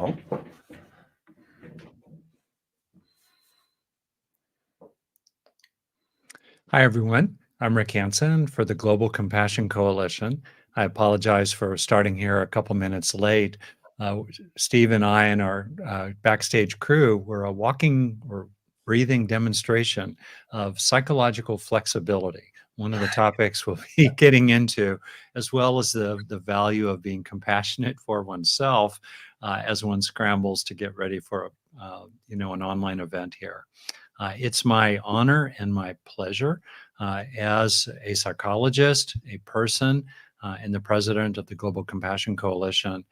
Oh, Hi, everyone. I'm Rick Hansen for the Global Compassion Coalition. I apologize for starting here a couple minutes late. Steve and I and our backstage crew were a walking or breathing demonstration of psychological flexibility, one of the topics we'll be getting into, as well as the value of being compassionate for oneself as one scrambles to get ready for an online event here. It's my honor and my pleasure as a psychologist, a person, and the president of the Global Compassion Coalition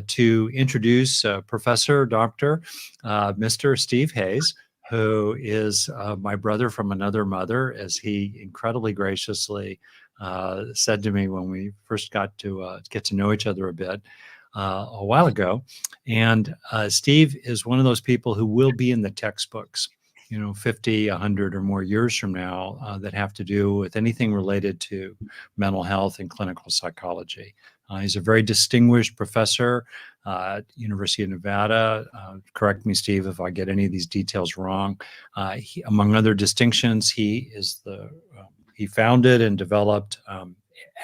to introduce Professor Dr. Mr. Steve Hayes, who is my brother from another mother, as he incredibly graciously said to me when we first got to get to know each other a bit a while ago. And Steve is one of those people who will be in the textbooks 50, 100 or more years from now that have to do with anything related to mental health and clinical psychology. He's a very distinguished professor at University of Nevada. Correct me, Steve, if I get any of these details wrong. Among other distinctions, he founded and developed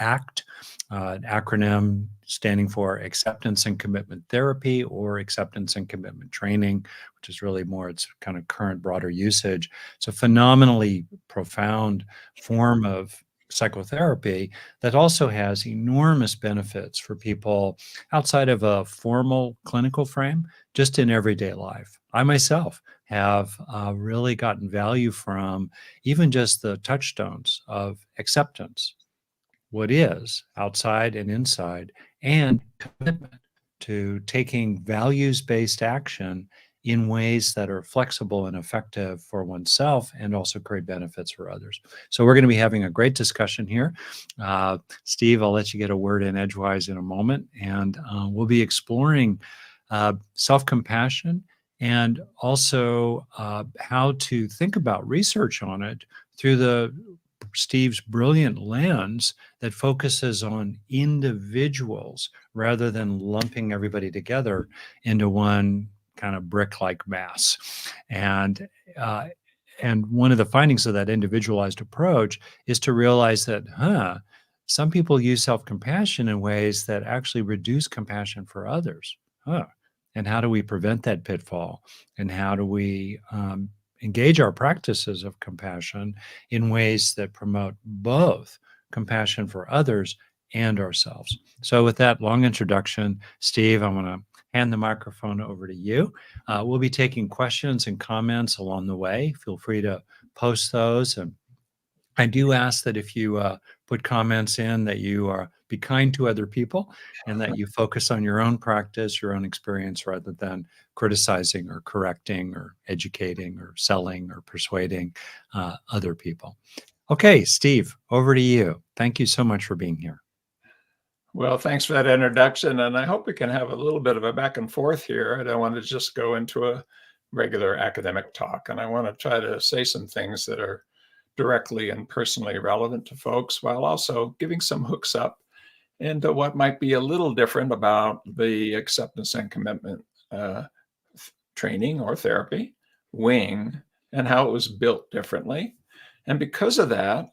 ACT, an acronym standing for Acceptance and Commitment Therapy, or Acceptance and Commitment Training, which is really more its kind of current broader usage. It's a phenomenally profound form of psychotherapy that also has enormous benefits for people outside of a formal clinical frame, just in everyday life. I myself have really gotten value from even just the touchstones of acceptance, what is outside and inside, and commitment to taking values-based action in ways that are flexible and effective for oneself and also create benefits for others. So we're going to be having a great discussion here. Steve, I'll let you get a word in edgewise in a moment, and we'll be exploring self-compassion and also how to think about research on it through Steve's brilliant lens that focuses on individuals rather than lumping everybody together into one kind of brick-like mass. And one of the findings of that individualized approach is to realize that, some people use self-compassion in ways that actually reduce compassion for others. And how do we prevent that pitfall? And how do we engage our practices of compassion in ways that promote both compassion for others and ourselves? So with that long introduction, Steve, I'm going to hand the microphone over to you. We'll be taking questions and comments along the way. Feel free to post those. And I do ask that if you put comments in, that you be kind to other people and that you focus on your own practice, your own experience, rather than criticizing or correcting or educating or selling or persuading other people. Okay, Steve, over to you. Thank you so much for being here. Well, thanks for that introduction, and I hope we can have a little bit of a back and forth here. I don't want to just go into a regular academic talk, and I want to try to say some things that are directly and personally relevant to folks, while also giving some hooks up into what might be a little different about the acceptance and commitment training or therapy wing and how it was built differently. And because of that,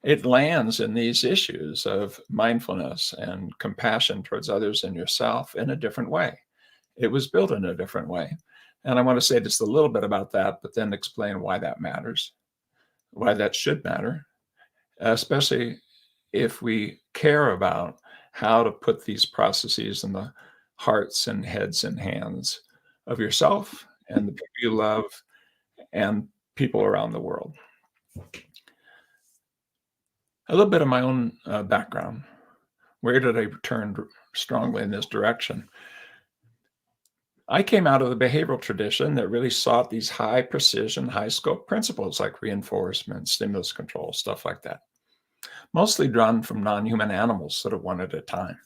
it lands in these issues of mindfulness and compassion towards others and yourself in a different way. It was built in a different way. And I want to say just a little bit about that, but then explain why that matters, why that should matter, especially if we care about how to put these processes in the hearts and heads and hands of yourself and the people you love and people around the world. A little bit of my own background. Where did I turn strongly in this direction? I came out of the behavioral tradition that really sought these high precision, high scope principles like reinforcement, stimulus control, stuff like that. Mostly drawn from non-human animals, sort of one at a time.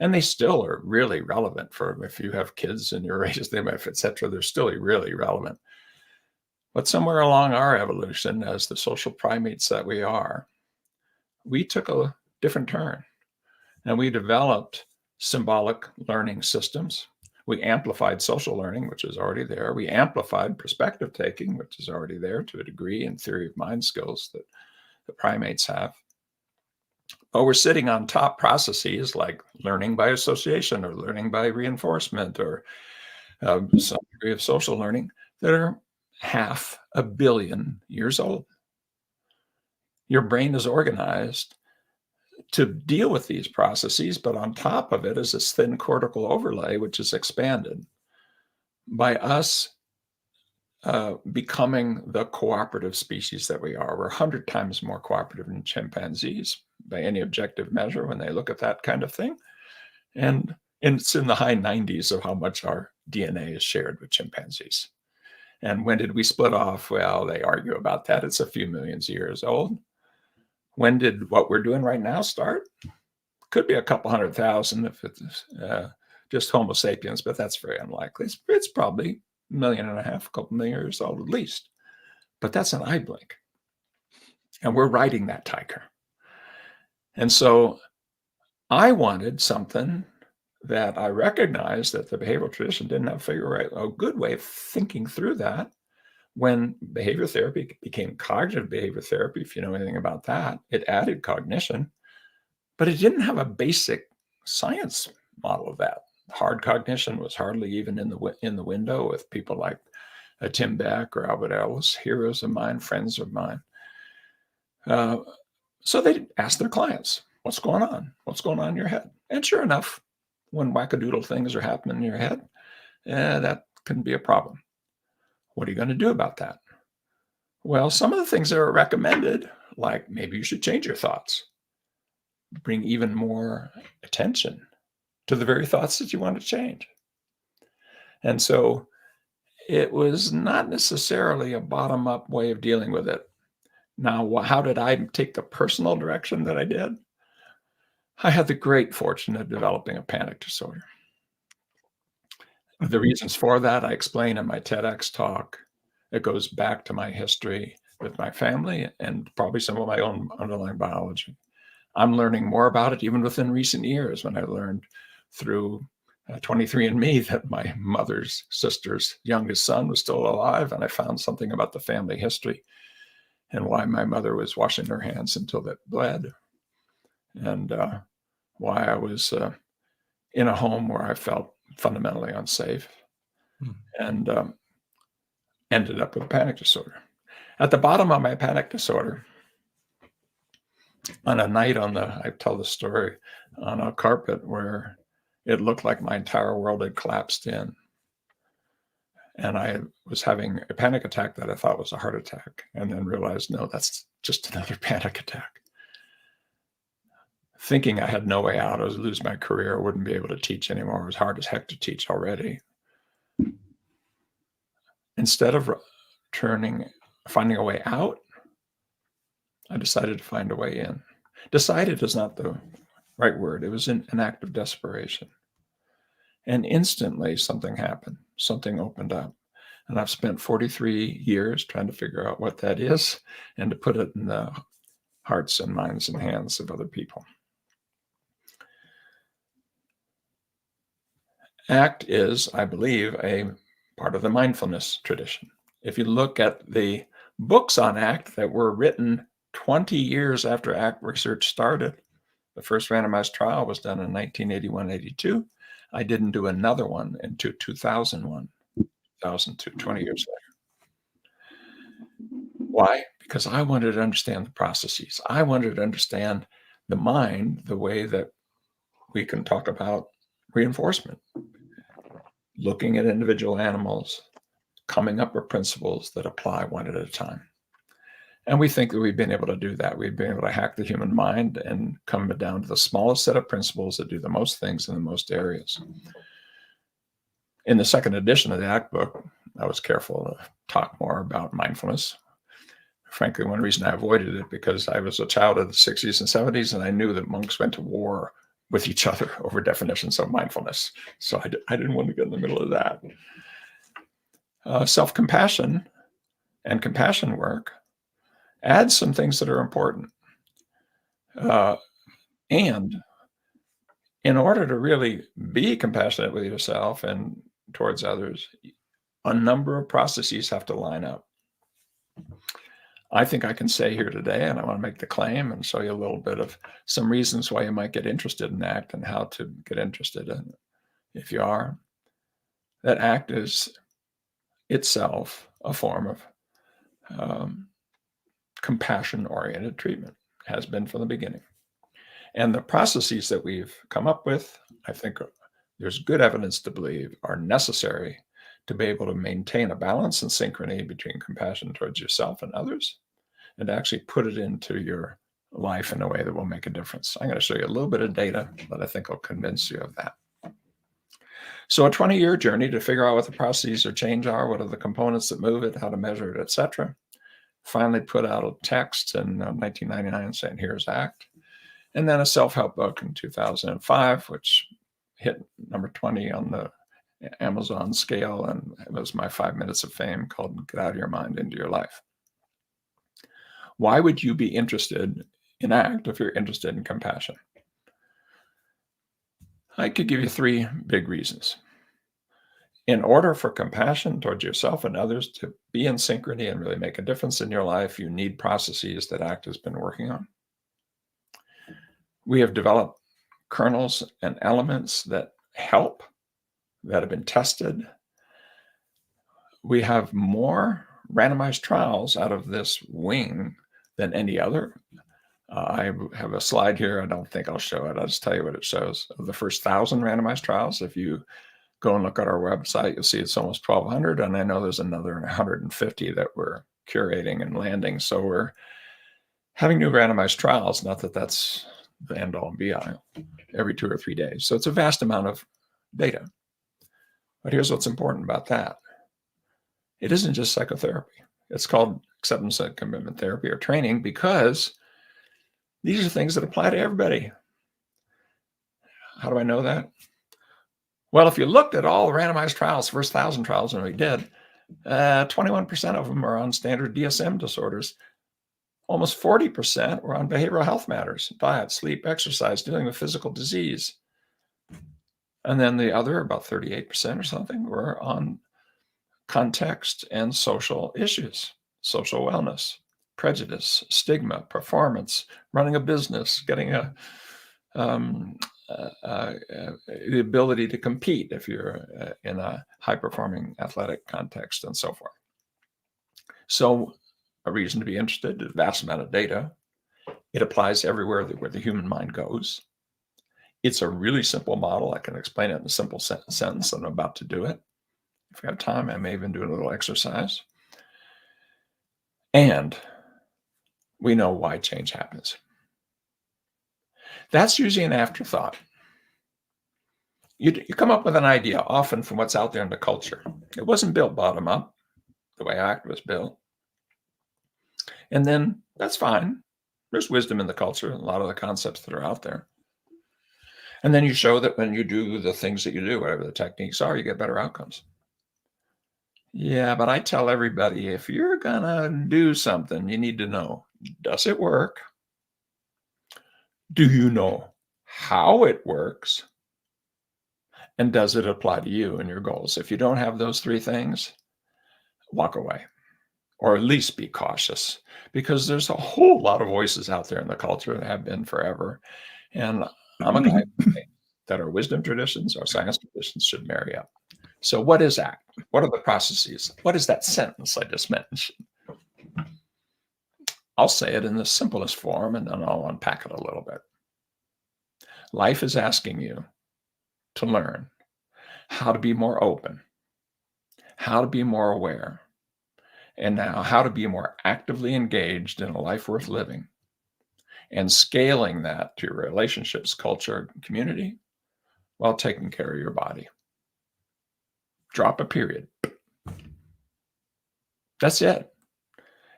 And they still are really relevant for if you have kids and you raise them, et cetera, they're still really relevant. But somewhere along our evolution as the social primates that we are, we took a different turn and we developed symbolic learning systems. We amplified social learning, which is already there. We amplified perspective taking, which is already there to a degree in theory of mind skills that the primates have. But we're sitting on top processes like learning by association or learning by reinforcement or some degree of social learning that are 500 million years old. Your brain is organized to deal with these processes, but on top of it is this thin cortical overlay, which is expanded by us becoming the cooperative species that we are. We're 100 times more cooperative than chimpanzees by any objective measure when they look at that kind of thing. And it's in the high 90s of how much our DNA is shared with chimpanzees. And when did we split off? Well, they argue about that. It's a few millions of years old. When did what we're doing right now start? Could be a couple 100,000 if it's just Homo sapiens, but that's very unlikely. It's probably 1.5 million, a couple million years old at least. But that's an eye blink. And we're riding that tiger. And so I wanted something that I recognized that the behavioral tradition didn't have a good way of thinking through that. When behavior therapy became cognitive behavior therapy, if you know anything about that, it added cognition, but it didn't have a basic science model of that. Hard cognition was hardly even in the window with people like Tim Beck or Albert Ellis, heroes of mine, friends of mine. So they asked their clients, what's going on? What's going on in your head? And sure enough, when wackadoodle things are happening in your head, that can be a problem. What are you going to do about that? Well, some of the things that are recommended, like maybe you should change your thoughts, bring even more attention to the very thoughts that you want to change. And so it was not necessarily a bottom-up way of dealing with it. Now, how did I take the personal direction that I did? I had the great fortune of developing a panic disorder. The reasons for that I explain in my TEDx talk. It goes back to my history with my family and probably some of my own underlying biology. I'm learning more about it even within recent years when I learned through 23andMe that my mother's sister's youngest son was still alive, and I found something about the family history and why my mother was washing her hands until it bled, and why I was in a home where I felt fundamentally unsafe and ended up with a panic disorder. At the bottom of my panic disorder, on a night I tell the story, on a carpet where it looked like my entire world had collapsed in. And I was having a panic attack that I thought was a heart attack, and then realized, no, that's just another panic attack. Thinking I had no way out, I was lose my career, I wouldn't be able to teach anymore. It was hard as heck to teach already. Instead of finding a way out, I decided to find a way in. Decided is not the right word. It was an act of desperation. And instantly something happened. Something opened up. And I've spent 43 years trying to figure out what that is and to put it in the hearts and minds and hands of other people. ACT is, I believe, a part of the mindfulness tradition. If you look at the books on ACT that were written 20 years after ACT research started, the first randomized trial was done in 1981-82. I didn't do another one until 2001, 2002, 20 years later. Why? Because I wanted to understand the processes. I wanted to understand the mind the way that we can talk about reinforcement, looking at individual animals, coming up with principles that apply one at a time. And we think that we've been able to do that. We've been able to hack the human mind and come down to the smallest set of principles that do the most things in the most areas. In the second edition of the ACT book, I was careful to talk more about mindfulness. Frankly, one reason I avoided it because I was a child of the 60s and 70s, and I knew that monks went to war with each other over definitions of mindfulness. So I didn't want to get in the middle of that. Self-compassion and compassion work adds some things that are important. And in order to really be compassionate with yourself and towards others, a number of processes have to line up. I think I can say here today, and I want to make the claim and show you a little bit of some reasons why you might get interested in ACT and how to get interested in it. If you are, that ACT is itself a form of compassion-oriented treatment, has been from the beginning. And the processes that we've come up with, I think there's good evidence to believe are necessary to be able to maintain a balance and synchrony between compassion towards yourself and others, and actually put it into your life in a way that will make a difference. I'm going to show you a little bit of data that I think will convince you of that. So a 20-year journey to figure out what the processes or change are, what are the components that move it, how to measure it, etc. Finally put out a text in 1999 saying, here's ACT. And then a self-help book in 2005, which hit number 20 on the Amazon scale, and it was my 5 minutes of fame, called Get Out of Your Mind Into Your Life. Why would you be interested in ACT if you're interested in compassion? I could give you 3 big reasons. In order for compassion towards yourself and others to be in synchrony and really make a difference in your life, you need processes that ACT has been working on. We have developed kernels and elements that help, that have been tested. We have more randomized trials out of this wing than any other. I have a slide here. I don't think I'll show it. I'll just tell you what it shows. Of the first 1,000 randomized trials, if you go and look at our website, you'll see it's almost 1,200. And I know there's another 150 that we're curating and landing. So we're having new randomized trials, not that that's the end all and be all, every 2 or 3 days. So it's a vast amount of data. But here's what's important about that. It isn't just psychotherapy. It's called acceptance and commitment therapy or training, because these are things that apply to everybody. How do I know that? Well, if you looked at all the randomized trials, first 1,000 trials, and we did, 21% of them are on standard DSM disorders. Almost 40% were on behavioral health matters, diet, sleep, exercise, dealing with physical disease. And then the other, about 38% or something, were on context and social issues, social wellness, prejudice, stigma, performance, running a business, getting the ability to compete if you're in a high-performing athletic context, and so forth. So a reason to be interested, a vast amount of data. It applies everywhere where the human mind goes. It's a really simple model. I can explain it in a simple sentence. I'm about to do it. If we have time, I may even do a little exercise. And we know why change happens. That's usually an afterthought. You come up with an idea, often from what's out there in the culture. It wasn't built bottom up, the way ACT was built. And then that's fine. There's wisdom in the culture, and a lot of the concepts that are out there. And then you show that when you do the things that you do, whatever the techniques are, you get better outcomes. Yeah, but I tell everybody, if you're gonna do something, you need to know, does it work? Do you know how it works? And does it apply to you and your goals? If you don't have those 3 things, walk away, or at least be cautious, because there's a whole lot of voices out there in the culture that have been forever. And I'm a guy that our wisdom traditions, our science traditions should marry up. So what is ACT? What are the processes? What is that sentence I just mentioned? I'll say it in the simplest form, and then I'll unpack it a little bit. Life is asking you to learn how to be more open, how to be more aware, and now how to be more actively engaged in a life worth living, and scaling that to your relationships, culture, and community, while taking care of your body. Drop a period. That's it.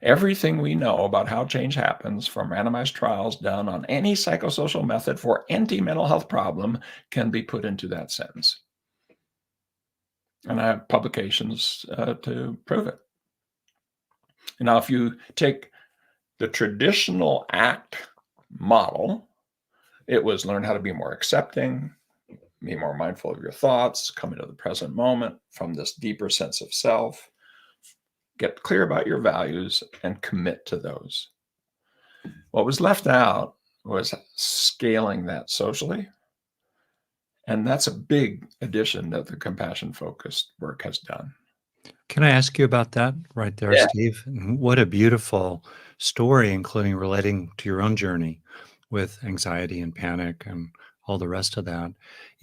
Everything we know about how change happens from randomized trials done on any psychosocial method for any mental health problem can be put into that sentence. And I have publications to prove it. Now, if you take the traditional ACT model It was learn how to be more accepting, be more mindful of your thoughts, come into the present moment from this deeper sense of self, get clear about your values, and commit to those. What was left out was scaling that socially. And that's a big addition that the compassion focused work has done. Can I ask you about that right there, Yeah. Steve? What a beautiful story, including relating to your own journey with anxiety and panic and all the rest of that.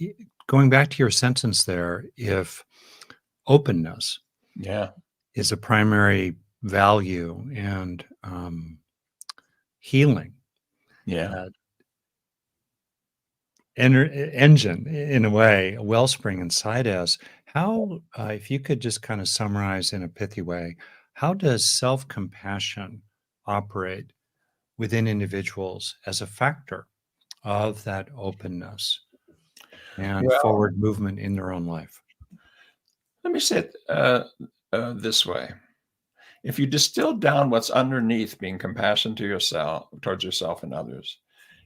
Y- Going back to your sentence there, if openness Yeah. is a primary value and healing, Yeah. that engine, in a way, a wellspring inside us, how, if you could just kind of summarize in a pithy way, how does self compassion operate within individuals as a factor of that openness and Well, forward movement in their own life? let me say it this way. If you distill down what's underneath being compassion to yourself, towards yourself and others,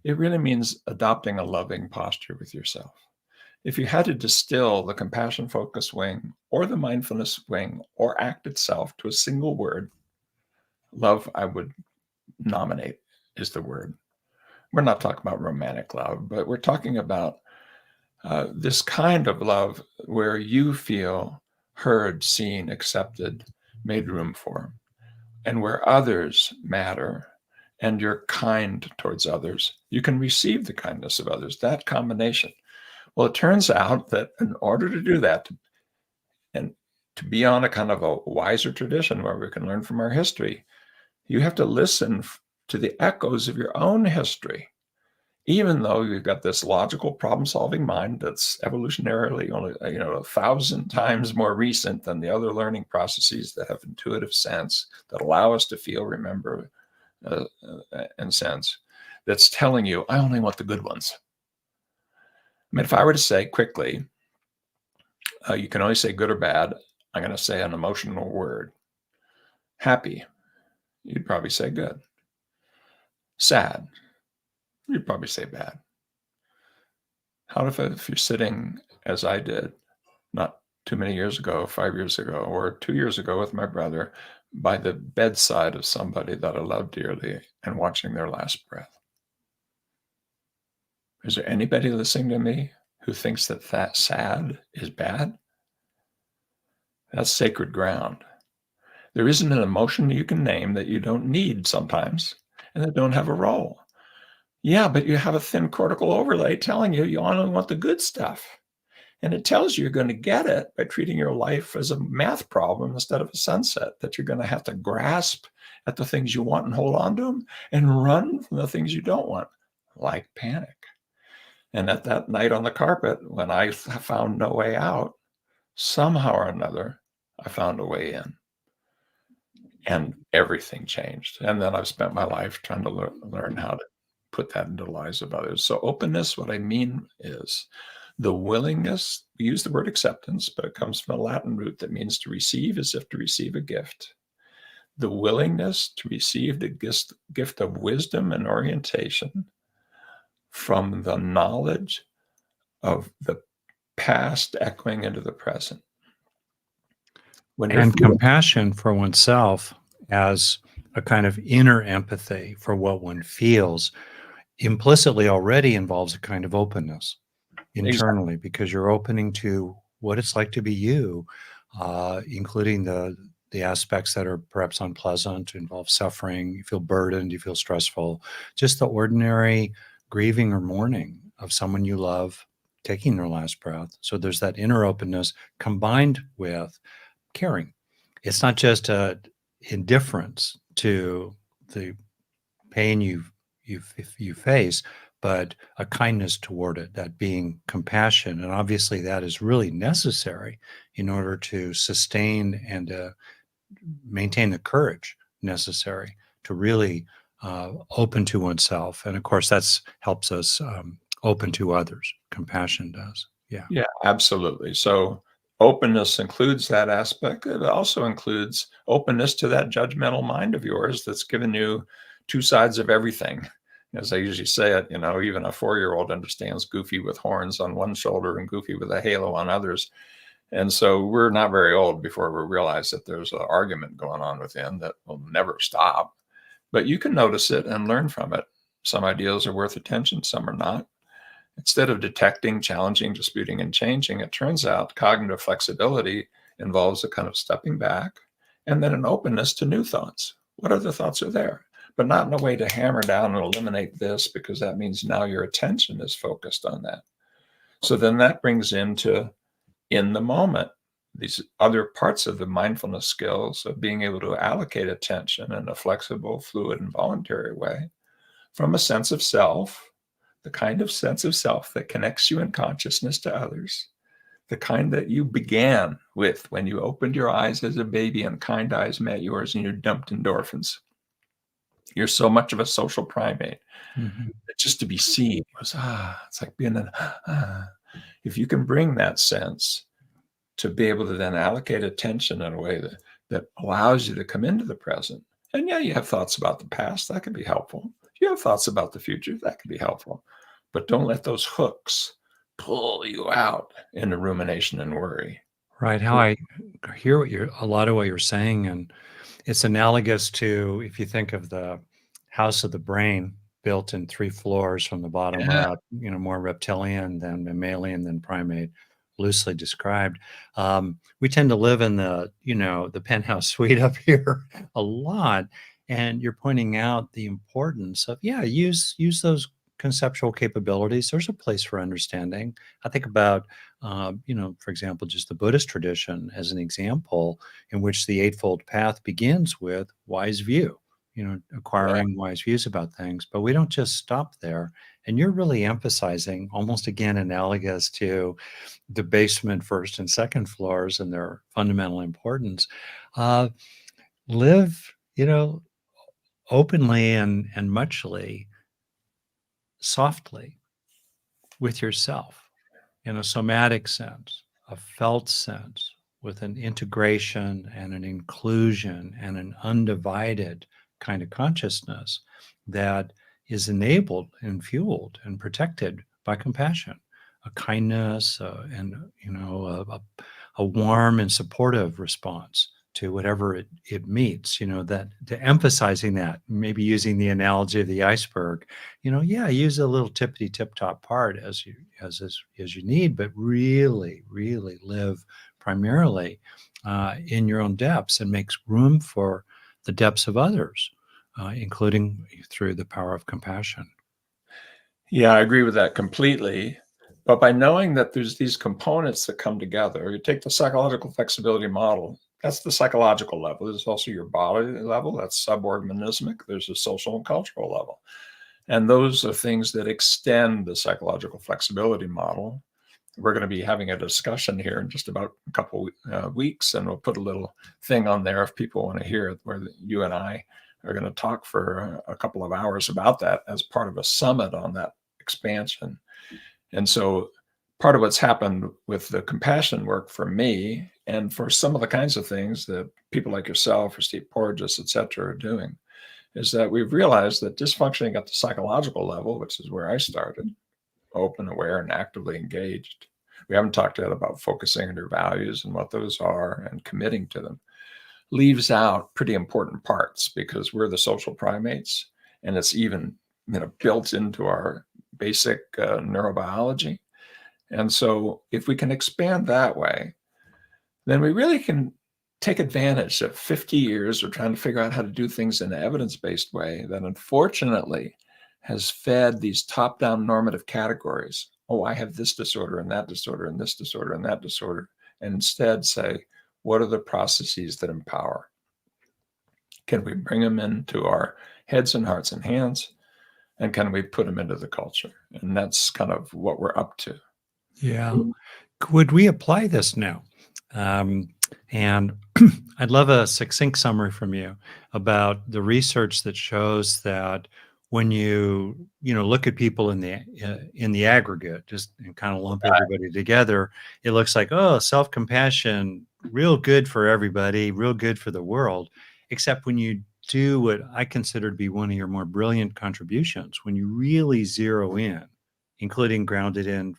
it really means adopting a loving posture with yourself. If you had to distill the compassion focus wing or the mindfulness wing or act itself to a single word, love, I would nominate is the word. We're not talking about romantic love, but we're talking about this kind of love where you feel heard, seen, accepted, made room for, and where others matter and you're kind towards others. You can receive the kindness of others, that combination. Well, it turns out that in order to do that, and to be on a kind of a wiser tradition where we can learn from our history, you have to listen to the echoes of your own history. Even though you've got this logical problem-solving mind that's evolutionarily only, 1,000 times more recent than the other learning processes that have intuitive sense, that allow us to feel, remember, and sense, that's telling you, I only want the good ones. I mean, if I were to say quickly, you can only say good or bad, I'm going to say an emotional word. Happy, you'd probably say good. Sad, you'd probably say bad. How if you're sitting, as I did, not too many years ago, 5 years ago, or 2 years ago with my brother, by the bedside of somebody that I love dearly and watching their last breath? Is there anybody listening to me who thinks that that sad is bad? That's sacred ground. There isn't an emotion you can name that you don't need sometimes and that don't have a role. Yeah, but you have a thin cortical overlay telling you you only want the good stuff. And it tells you you're going to get it by treating your life as a math problem instead of a sunset, that you're going to have to grasp at the things you want and hold on to them and run from the things you don't want, like panic. And at that night on the carpet, when I found no way out, somehow or another, I found a way in and everything changed. And then I've spent my life trying to learn how to put that into the lives of others. So openness, what I mean is the willingness, we use the word acceptance, but it comes from a Latin root that means to receive as if to receive a gift. The willingness to receive the gift of wisdom and orientation from the knowledge of the past echoing into the present. When you're And feeling, compassion for oneself as a kind of inner empathy for what one feels implicitly already involves a kind of openness exactly, internally because you're opening to what it's like to be you, including the aspects that are perhaps unpleasant, involve suffering, you feel burdened, you feel stressful, just the ordinary grieving or mourning of someone you love taking their last breath. So there's that inner openness combined with caring. It's not just a indifference to the pain you face, but a kindness toward it, that being compassion. And obviously, that is really necessary in order to sustain and maintain the courage necessary to really open to oneself. And of course, that's helps us open to others. Compassion does. Yeah. yeah, absolutely. So openness includes that aspect. It also includes openness to that judgmental mind of yours that's given you two sides of everything. As I usually say it, even a 4-year-old understands goofy with horns on one shoulder and goofy with a halo on others. And so we're not very old before we realize that there's an argument going on within that will never stop. But you can notice it and learn from it. Some ideas are worth attention, some are not. Instead of detecting, challenging, disputing, and changing, it turns out cognitive flexibility involves a kind of stepping back and then an openness to new thoughts. What other thoughts are there? But not in a way to hammer down and eliminate this, because that means now your attention is focused on that. So then that brings into in the moment these other parts of the mindfulness skills of being able to allocate attention in a flexible, fluid, and voluntary way from a sense of self, the kind of sense of self that connects you in consciousness to others, the kind that you began with when you opened your eyes as a baby and kind eyes met yours and you dumped endorphins. You're so much of a social primate Mhm. that just to be seen was, it's like being an, if you can bring that sense to be able to then allocate attention in a way that allows you to come into the present. And yeah, you have thoughts about the past, that could be helpful. You have thoughts about the future, that could be helpful. But don't let those hooks pull you out into rumination and worry. Right. How I hear a lot of what you're saying, and it's analogous to if you think of the house of the brain built in 3 floors from the bottom Yeah, up, more reptilian than mammalian than primate, loosely described. We tend to live in the penthouse suite up here a lot, and you're pointing out the importance of, yeah, use those conceptual capabilities. There's a place for understanding. I think about, for example, just the Buddhist tradition as an example in which the Eightfold Path begins with wise view, yeah. acquiring wise views about things. But we don't just stop there. And you're really emphasizing, almost again analogous to the basement first and second floors and their fundamental importance. Uh, Live, openly and muchly, softly with yourself in a somatic sense, a felt sense, with an integration and an inclusion and an undivided kind of consciousness that is enabled and fueled and protected by compassion, a kindness, and a warm and supportive response to whatever it meets. That to emphasizing that, maybe using the analogy of the iceberg, yeah, use a little tippity tip top part as you need, but really, really live primarily in your own depths and makes room for the depths of others, including through the power of compassion. Yeah, I agree with that completely. But by knowing that there's these components that come together, you take the psychological flexibility model, that's the psychological level. There's also your body level, that's suborganismic. There's a social and cultural level. And those are things that extend the psychological flexibility model. We're going to be having a discussion here in just about a couple weeks, and we'll put a little thing on there if people want to hear it, where you and I are going to talk for a couple of hours about that as part of a summit on that expansion. And so part of what's happened with the compassion work for me and for some of the kinds of things that people like yourself or Steve Porges, et cetera, are doing is that we've realized that dysfunctioning at the psychological level, which is where I started, open, aware, and actively engaged. We haven't talked yet about focusing on your values and what those are and committing to them. Leaves out pretty important parts because we're the social primates, and it's even built into our basic neurobiology. And so, if we can expand that way, then we really can take advantage of 50 years of trying to figure out how to do things in an evidence-based way that unfortunately has fed these top-down normative categories. Oh, I have this disorder and that disorder and this disorder and that disorder. And instead say, what are the processes that empower? Can we bring them into our heads and hearts and hands? And can we put them into the culture? And that's kind of what we're up to. Yeah. Would we apply this now? Um, and I'd love a succinct summary from you about the research that shows that when you look at people in the aggregate, just and kind of lump everybody together, it looks like, oh, self-compassion, real good for everybody, real good for the world. Except when you do what I consider to be one of your more brilliant contributions when you really zero in, including grounded in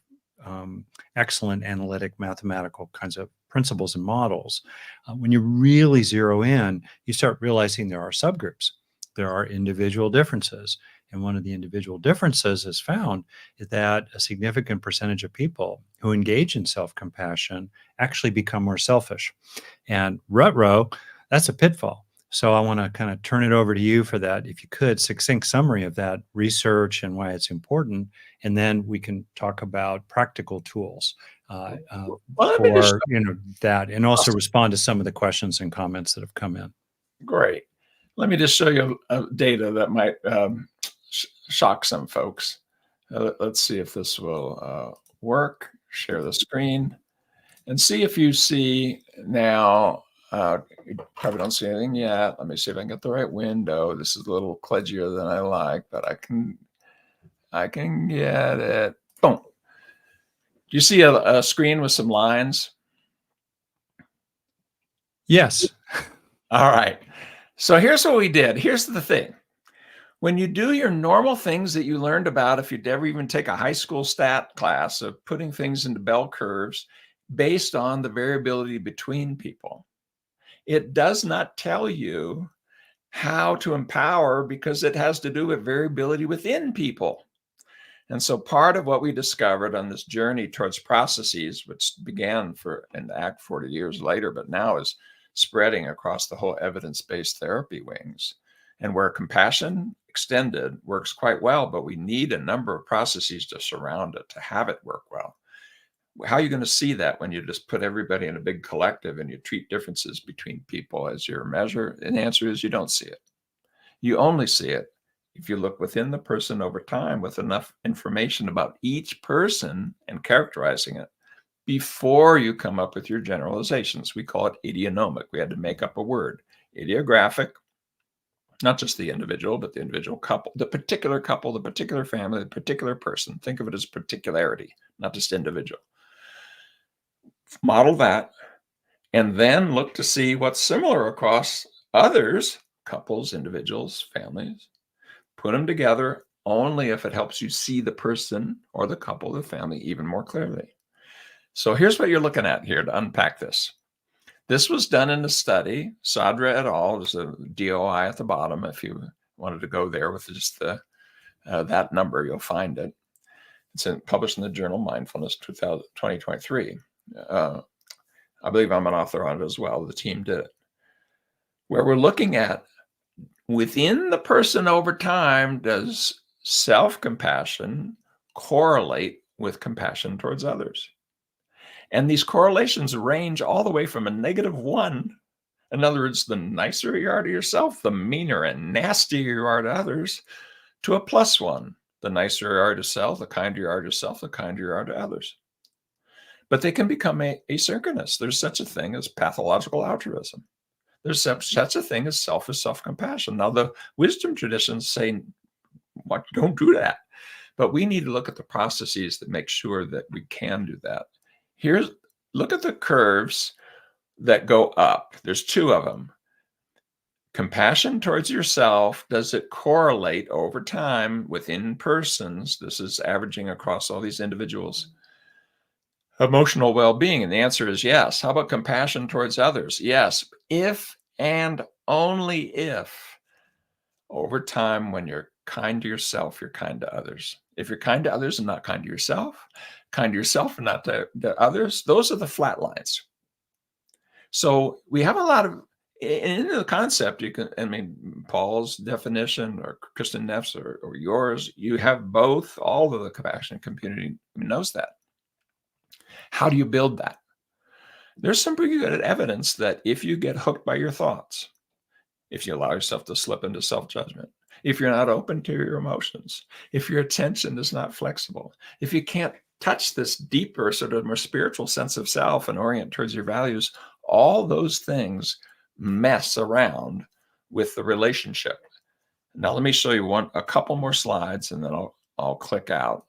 excellent analytic mathematical kinds of principles and models. When you really zero in, you start realizing there are subgroups, there are individual differences. And one of the individual differences is found is that a significant percentage of people who engage in self-compassion actually become more selfish. And rut row, that's a pitfall. So I want to kind of turn it over to you for that. If you could, succinct summary of that research and why it's important, and then we can talk about practical tools Well, let me just for that, and also respond to some of the questions and comments that have come in. Great. Let me just show you data that might shock some folks. Let's see if this will work. Share the screen and see if you see now. You probably don't see anything yet. Let me see if I can get the right window. This is a little kludgier than I like, but I can get it. Boom. Do you see a screen with some lines? Yes. All right. So here's what we did. Here's the thing. When you do your normal things that you learned about, if you'd ever even take a high school stat class of putting things into bell curves based on the variability between people, it does not tell you how to empower because it has to do with variability within people. And so part of what we discovered on this journey towards processes, which began in ACT 40 years later, but now is spreading across the whole evidence-based therapy wings, and where compassion extended works quite well, but we need a number of processes to surround it to have it work well. How are you going to see that when you just put everybody in a big collective and you treat differences between people as your measure? And the answer is you don't see it. You only see it if you look within the person over time with enough information about each person and characterizing it before you come up with your generalizations. We call it idionomic. We had to make up a word. Ideographic, not just the individual, but the individual couple, the particular family, the particular person. Think of it as particularity, not just individual. Model that, and then look to see what's similar across others, couples, individuals, families. Put them together only if it helps you see the person or the couple, the family, even more clearly. So here's what you're looking at here to unpack this. This was done in a study, Sadra et al. There's a DOI at the bottom. If you wanted to go there with just that number, you'll find it. It's published in the journal Mindfulness 2023. I believe I'm an author on it as well. The team did it. Where we're looking at within the person over time, does self-compassion correlate with compassion towards others? And these correlations range all the way from a -1. In other words, the nicer you are to yourself, the meaner and nastier you are to others, to a +1. The nicer you are to self, the kinder you are to yourself, the kinder you are to others. But they can become asynchronous. There's such a thing as pathological altruism. There's such a thing as selfish self-compassion. Now, the wisdom traditions say, don't do that. But we need to look at the processes that make sure that we can do that. Look at the curves that go up. There's two of them. Compassion towards yourself, does it correlate over time within persons? This is averaging across all these individuals. Emotional well-being, and the answer is yes. How about compassion towards others? Yes, if and only if over time, when you're kind to yourself, you're kind to others. If you're kind to others and not kind to yourself and not to others, those are the flat lines. So we have a lot of, in the concept, you can, Paul's definition or Kristen Neff's or yours, you have both. All of the compassion community knows that. How do you build that? There's some pretty good evidence that if you get hooked by your thoughts, if you allow yourself to slip into self-judgment, if you're not open to your emotions, if your attention is not flexible, if you can't touch this deeper, sort of more spiritual sense of self and orient towards your values, all those things mess around with the relationship. Now, let me show you a couple more slides, and then I'll click out.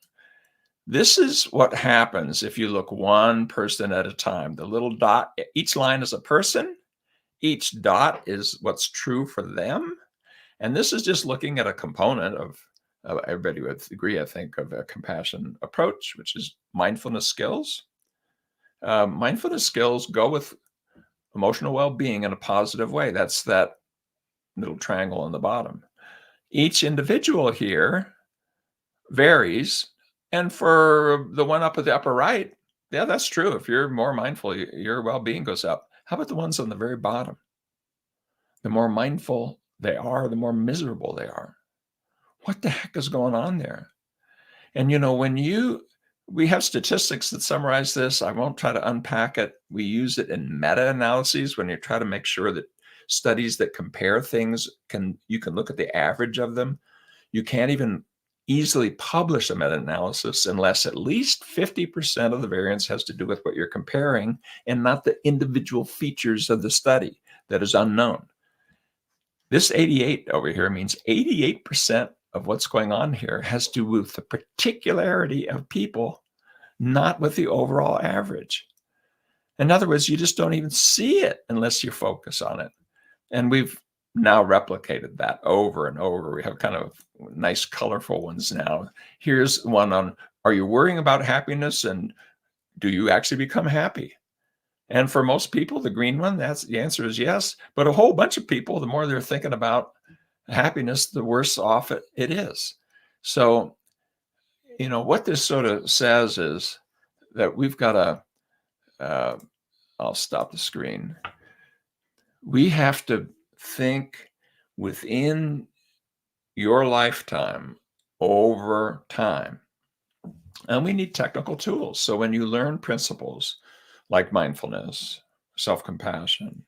This is what happens if you look one person at a time. The little dot, each line is a person. Each dot is what's true for them. And this is just looking at a component of everybody would agree, I think, of a compassion approach, which is mindfulness skills. Mindfulness skills go with emotional well-being in a positive way. That's that little triangle on the bottom. Each individual here varies. And for the one up at the upper right, yeah, that's true. If you're more mindful, your well-being goes up. How about the ones on the very bottom? The more mindful they are, the more miserable they are. What the heck is going on there? And we have statistics that summarize this. I won't try to unpack it. We use it in meta-analyses when you try to make sure that studies that compare things you can look at the average of them. You can't even easily publish a meta-analysis unless at least 50% of the variance has to do with what you're comparing and not the individual features of the study that is unknown. This 88 over here means 88% of what's going on here has to do with the particularity of people, not with the overall average. In other words, you just don't even see it unless you focus on it. And we've now replicated that over and over. We have kind of nice, colorful ones now. Here's one on, are you worrying about happiness and do you actually become happy? And for most people, the green one, the answer is yes. But a whole bunch of people, the more they're thinking about happiness, the worse off it is. So, what this sort of says is that we've got I'll stop the screen. We have to think within your lifetime over time. And we need technical tools. So when you learn principles like mindfulness, self-compassion,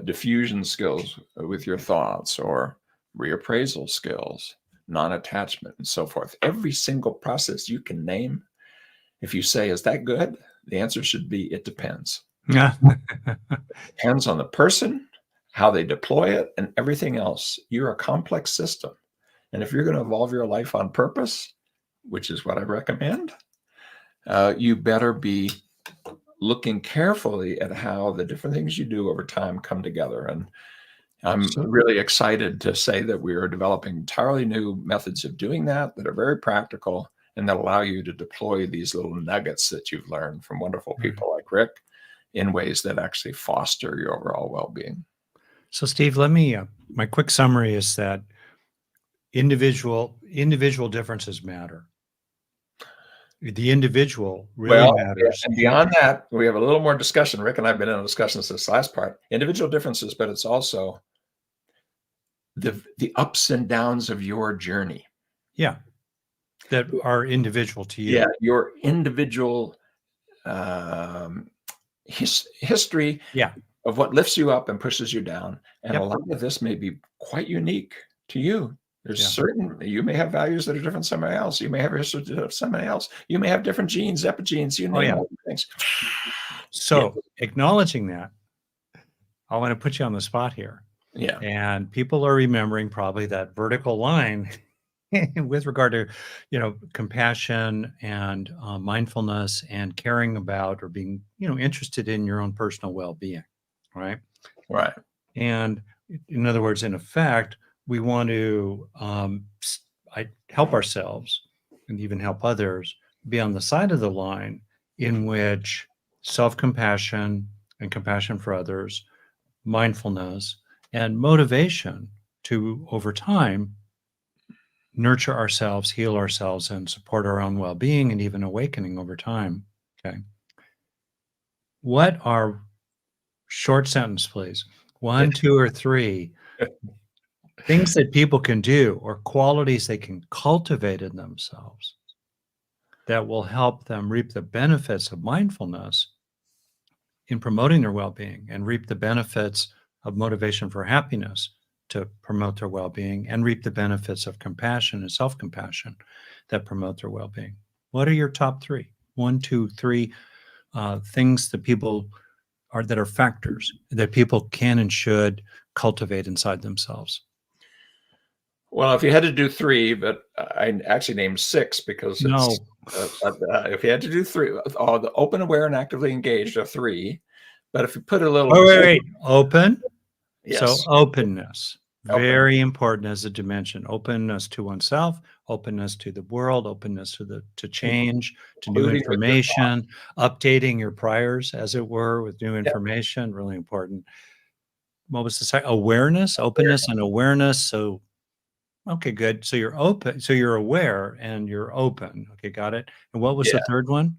diffusion skills with your thoughts, or reappraisal skills, non-attachment, and so forth, every single process you can name, if you say, is that good? The answer should be, it depends. Yeah. Depends on the person, how they deploy it, and everything else. You're a complex system. And if you're going to evolve your life on purpose, which is what I recommend, you better be looking carefully at how the different things you do over time come together. And I'm really excited to say that we are developing entirely new methods of doing that are very practical and that allow you to deploy these little nuggets that you've learned from wonderful people like Rick in ways that actually foster your overall well-being. So Steve, let me, my quick summary is that individual differences matter. The individual really matters. And beyond that, we have a little more discussion. Rick and I have been in a discussion this last part. Individual differences, but it's also the ups and downs of your journey. Yeah. That are individual to you. Yeah, your individual history of what lifts you up and pushes you down. And a lot of this may be quite unique to you. There's you may have values that are different from somebody else. You may have a history of somebody else. You may have different genes, epigenes, you name all things. So acknowledging that, I want to put you on the spot here. Yeah. And people are remembering probably that vertical line with regard to, compassion and mindfulness and caring about or being, interested in your own personal well-being, right? Right. And in other words, in effect, we want to help ourselves and even help others be on the side of the line in which self-compassion and compassion for others, mindfulness, and motivation to, over time, nurture ourselves, heal ourselves, and support our own well-being and even awakening over time. Okay. What are, short sentence, please, 1, 2, or 3 things that people can do or qualities they can cultivate in themselves that will help them reap the benefits of mindfulness in promoting their well-being and reap the benefits of motivation for happiness to promote their well-being and reap the benefits of compassion and self-compassion that promote their well-being? What are your top 3? 1, 2, 3 things that people that are factors that people can and should cultivate inside themselves? Well, if you had to do 3, but I actually named 6 because it's, if you had to do 3, the open, aware, and actively engaged are 3. But if you put a little... wait. Open? Yes. So openness. Open. Very important as a dimension. Openness to oneself, openness to the world, openness to change, to new Including with your thoughts. information, updating your priors, as it were, with new Yeah. information, really important. What was the second? Awareness, openness Awareness. and awareness. So, okay, good. So you're open. So you're aware and you're open. Okay, got it. And what was Yeah. the third one?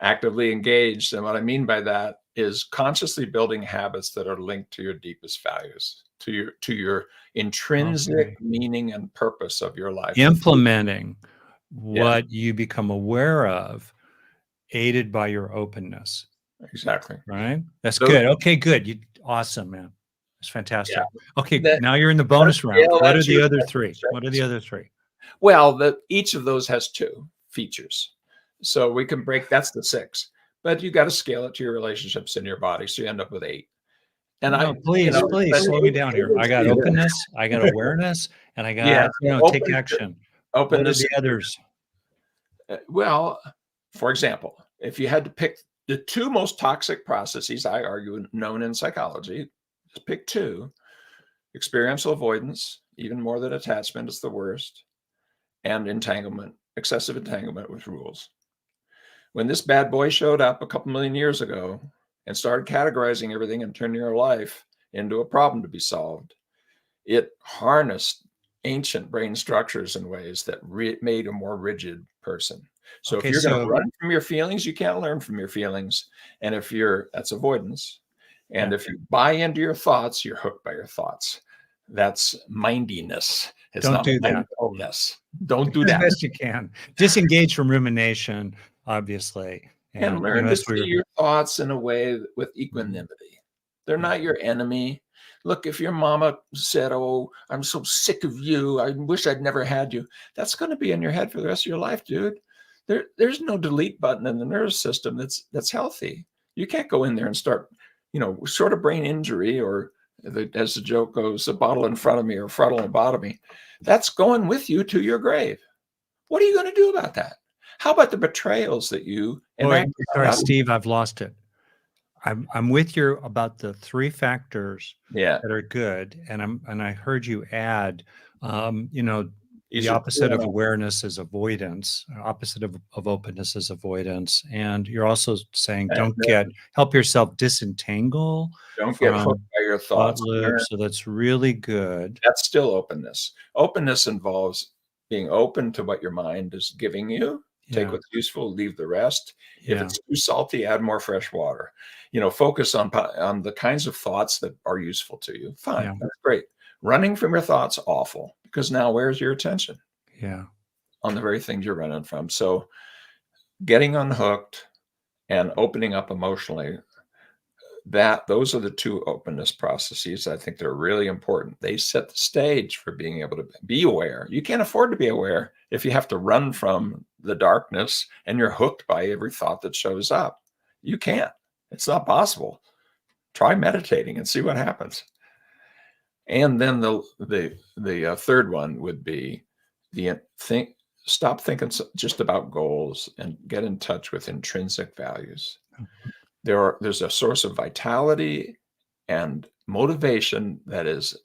Actively engaged. And what I mean by that is consciously building habits that are linked to your deepest values, to your intrinsic Okay. meaning and purpose of your life. Implementing Yeah, what you become aware of, aided by your openness. exactly. Right? That's Those, good. Okay, good. You awesome, man. It's yeah. fantastic. Okay, That now you're in the gotta bonus round. scale What that are to the your other three? preference, What are the right? other three? Well, each of those has two features. So we can break that's the six. But you got to scale it to your relationships in your body. So you end up with eight. And No, you please, know, please but slow me down eight here. I is got either openness, I got awareness, and I yeah, got, so take action. What are openness. the others? Well, for example, if you had to pick the two most toxic processes, I argue, known in psychology, just pick two. Experiential avoidance, even more than attachment, is the worst, and entanglement, excessive entanglement with rules. When this bad boy showed up a couple million years ago and started categorizing everything and turning your life into a problem to be solved, it harnessed ancient brain structures in ways that made a more rigid person. So if Okay, you're going to so run from your feelings, you can't learn from your feelings. And if that's avoidance. And yeah, if you buy into your thoughts, you're hooked by your thoughts. That's mindiness. It's don't not do that. mindfulness. Don't Do do as that. best you can. Disengage from rumination, obviously. And And learn to as see we're your thoughts in a way with Mhm. equanimity. They're Yeah, not your enemy. Look, if your mama said, "Oh, I'm so sick of you. I wish I'd never had you," that's going to be in your head for the rest of your life, dude. There's no delete button in the nervous system that's healthy. You can't go in there and start, short of brain injury or as the joke goes, a bottle in front of me or frontal lobotomy. That's going with you to your grave. What are you going to do about that? How about the betrayals that you boy, enacted on sorry, others? Steve, I've lost it. I'm with you about the three factors Yeah, that are good, and I heard you add, the these are opposite 2 of on awareness is avoidance, opposite of openness is avoidance, and you're also saying and help yourself disentangle don't get hooked from by your thought thoughts. loops. So that's really good. That's still openness. Openness involves being open to what your mind is giving you. Take Yeah, what's useful, leave the rest. If yeah, it's too salty, add more fresh water. Focus on the kinds of thoughts that are useful to you. Fine, yeah, that's great. Running from your thoughts, awful, because now where's your attention? yeah. On the very things you're running from. So getting unhooked and opening up emotionally, those are the two openness processes. I think they're really important. They set the stage for being able to be aware. You can't afford to be aware if you have to run from the darkness and you're hooked by every thought that shows up. You can't. It's not possible. Try meditating and see what happens. And then the third one would be the think stop thinking just about goals and get in touch with intrinsic values. There's a source of vitality and motivation that is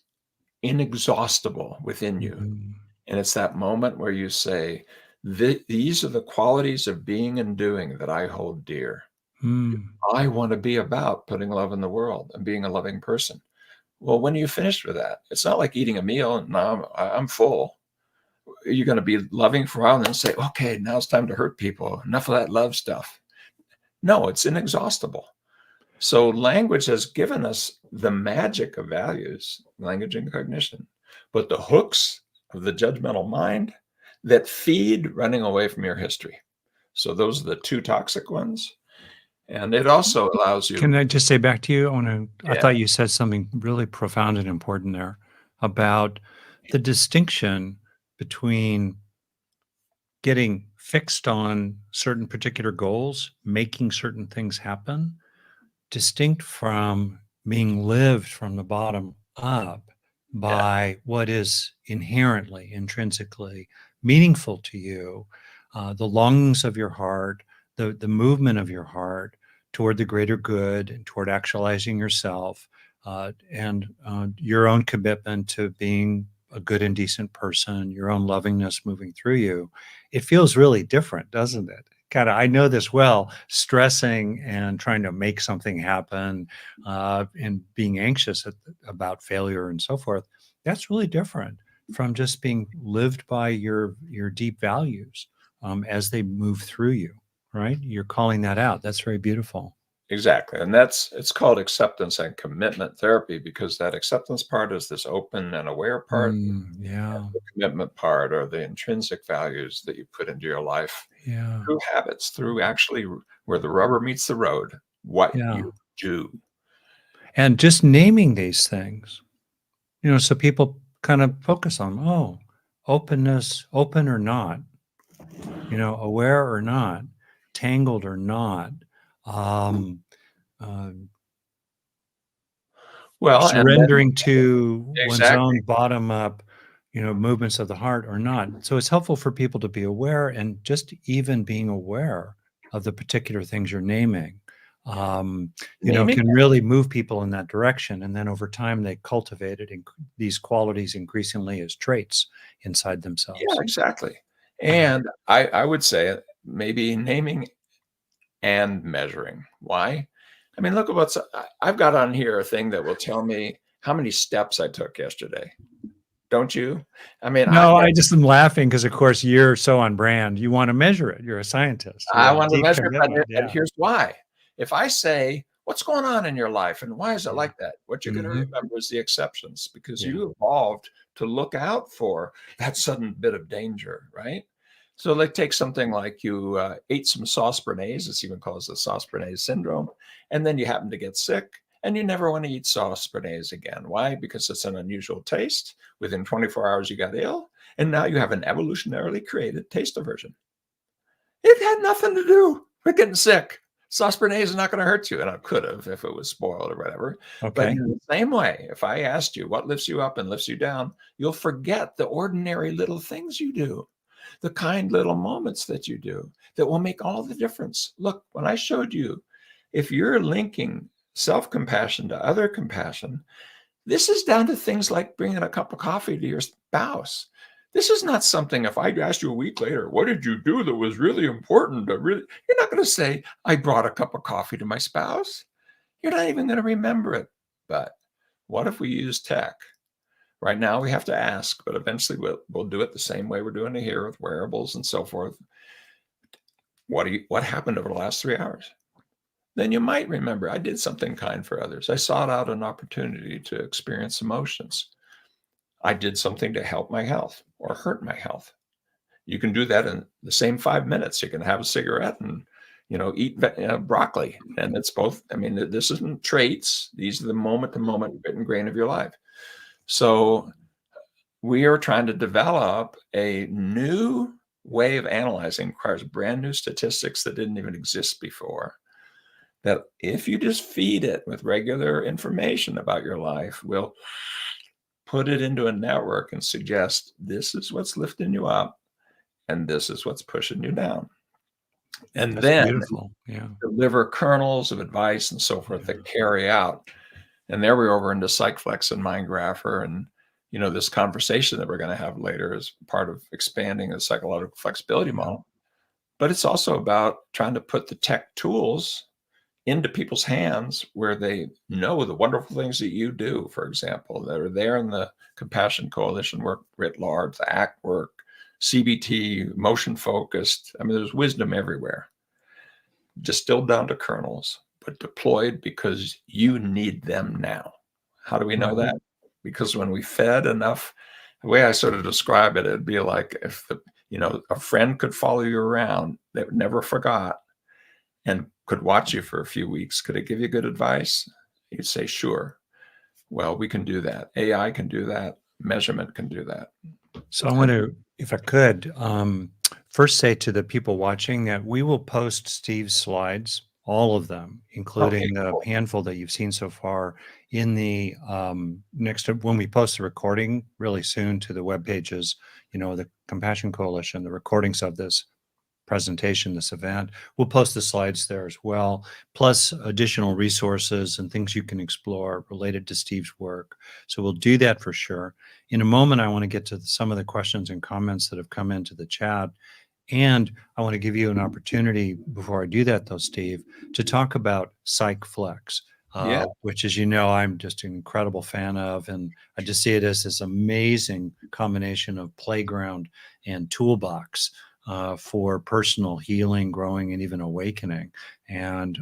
inexhaustible within you. Mhm. And it's that moment where you say, these are the qualities of being and doing that I hold dear. Mm. I want to be about putting love in the world and being a loving person. Well, when are you finished with that? It's not like eating a meal and now I'm full. You're going to be loving for a while and then say, okay, now it's time to hurt people. Enough of that love stuff. No, it's inexhaustible. So language has given us the magic of values, language and cognition, but the hooks of the judgmental mind that feed running away from your history. So those are the two toxic ones. And it also allows Can you, I just say back to you? I yeah, thought you said something really profound and important there about the distinction between getting fixed on certain particular goals, making certain things happen, distinct from being lived from the bottom up yeah, by what is inherently, intrinsically meaningful to you, the longings of your heart, the movement of your heart toward the greater good and toward actualizing yourself, and your own commitment to being a good and decent person, your own lovingness moving through you, it feels really different, doesn't it? Kind of, I know this well, stressing and trying to make something happen, and being anxious about failure and so forth. That's really different from just being lived by your deep values, as they move through you, right? You're calling that out. That's very beautiful. Exactly. And it's called acceptance and commitment therapy, because that acceptance part is this open and aware part. Yeah, The commitment part are the intrinsic values that you put into your life yeah, through habits, through actually where the rubber meets the road, what yeah. you do. And just naming these things, so people kind of focus on, oh, openness, open or not, aware or not, tangled or not, um, uh, Well, and then surrendering to one's exactly. own bottom up, movements of the heart or not. So it's helpful for people to be aware, and just even being aware of the particular things you're naming, um, Naming. can really move people in that direction. And then over time, they cultivate it, these qualities increasingly as traits inside Yeah, themselves. exactly. Uh, And I would say maybe naming and measuring. Why? I mean, look at I've got on here a thing that will tell me how many steps I took yesterday. Don't you? I mean, no, I just am laughing because, of course, you're so on brand. You want to measure it. You're a scientist. You I have want to deep measure, commitment. and Yeah. here's why. If I say, "What's going on in your life and why is it Yeah. like that?" What you're going to Hmm. remember is the exceptions, because Yeah. you evolved to look out for that sudden bit of danger, right? So, like, take something like you ate some sauce bernaise. It's even called the sauce bernaise syndrome, and then you happen to get sick, and you never want to eat sauce bernaise again. Why? Because it's an unusual taste. Within 24 hours, you got ill, and now you have an evolutionarily created taste aversion. It had nothing to do with getting sick. Sauce Bernaise is not going to hurt you, and I could have if it was spoiled or whatever. But Okay. in the same way, if I asked you what lifts you up and lifts you down, you'll forget the ordinary little things you do, the kind little moments that you do that will make all the difference. Look, when I showed you, if you're linking self-compassion to other compassion, this is down to things like bringing a cup of coffee to your spouse. This is not something, if I asked you a week later, what did you do that was really important? You're not going to say, I brought a cup of coffee to my spouse. You're not even going to remember it. But what if we use tech? Right now, we have to ask, but eventually we'll do it the same way we're doing it here with wearables and so forth. What happened over the last 3 hours? Then you might remember I did something kind for others. I sought out an opportunity to experience emotions. I did something to help my health or hurt my health. You can do that in the same 5 minutes. You can have a cigarette and eat broccoli, and it's both. I mean, this isn't traits; these are the moment-to-moment bit and grain of your life. So we are trying to develop a new way of analyzing. Requires brand new statistics that didn't even exist before. That if you just feed it with regular information about your life, will put it into a network and suggest this is what's lifting you up and this is what's pushing you down. And That's then beautiful. Yeah. deliver kernels of advice and so forth Yeah. that carry out. And there we're over into PsychFlex and MindGrapher. And, this conversation that we're going to have later is part of expanding the psychological flexibility Yeah. model. But it's also about trying to put the tech tools into people's hands where they know the wonderful things that you do, for example, that are there in the Compassion Coalition work writ large, the ACT work, CBT, motion focused. I mean, there's wisdom everywhere, distilled down to kernels, but deployed because you need them now. How do we know Right. that? Because when we fed enough, the way I sort of describe it, it'd be like if a friend could follow you around that never forgot and could watch you for a few weeks, could it give you good advice? You'd say, sure. Well, we can do that. AI can do that. Measurement can do that. So I want to, if I could, first say to the people watching that we will post Steve's slides, all of them, Okay, including the cool. handful that you've seen so far, in the next when we post the recording really soon to the web pages, the Compassion Coalition, the recordings of this. presentation, this event. We'll post the slides there as well, plus additional resources and things you can explore related to Steve's work. So we'll do that for sure. In a moment, I want to get to some of the questions and comments that have come into the chat. And I want to give you an opportunity before I do that, though, Steve, to talk about PsychFlex, Yeah. which, as you know, I'm just an incredible fan of. And I just see it as this amazing combination of playground and toolbox for personal healing, growing, and even awakening. And,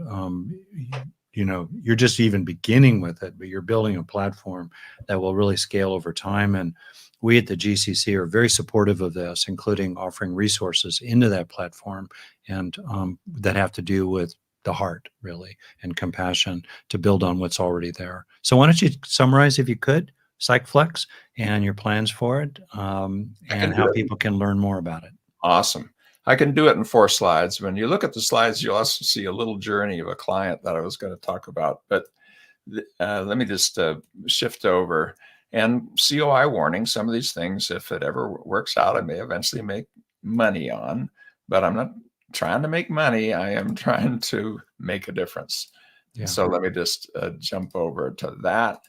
you're just even beginning with it, but you're building a platform that will really scale over time. And we at the GCC are very supportive of this, including offering resources into that platform and that have to do with the heart, really, and compassion to build on what's already there. So why don't you summarize, if you could, PsychFlex and your plans for it, and how people can learn more about it. Awesome. I can do it in 4 slides. When you look at the slides, you'll also see a little journey of a client that I was going to talk about. But let me just shift over. And COI warning, some of these things, if it ever works out, I may eventually make money on, but I'm not trying to make money. I am trying to make a difference. Yeah. So let me just jump over to that.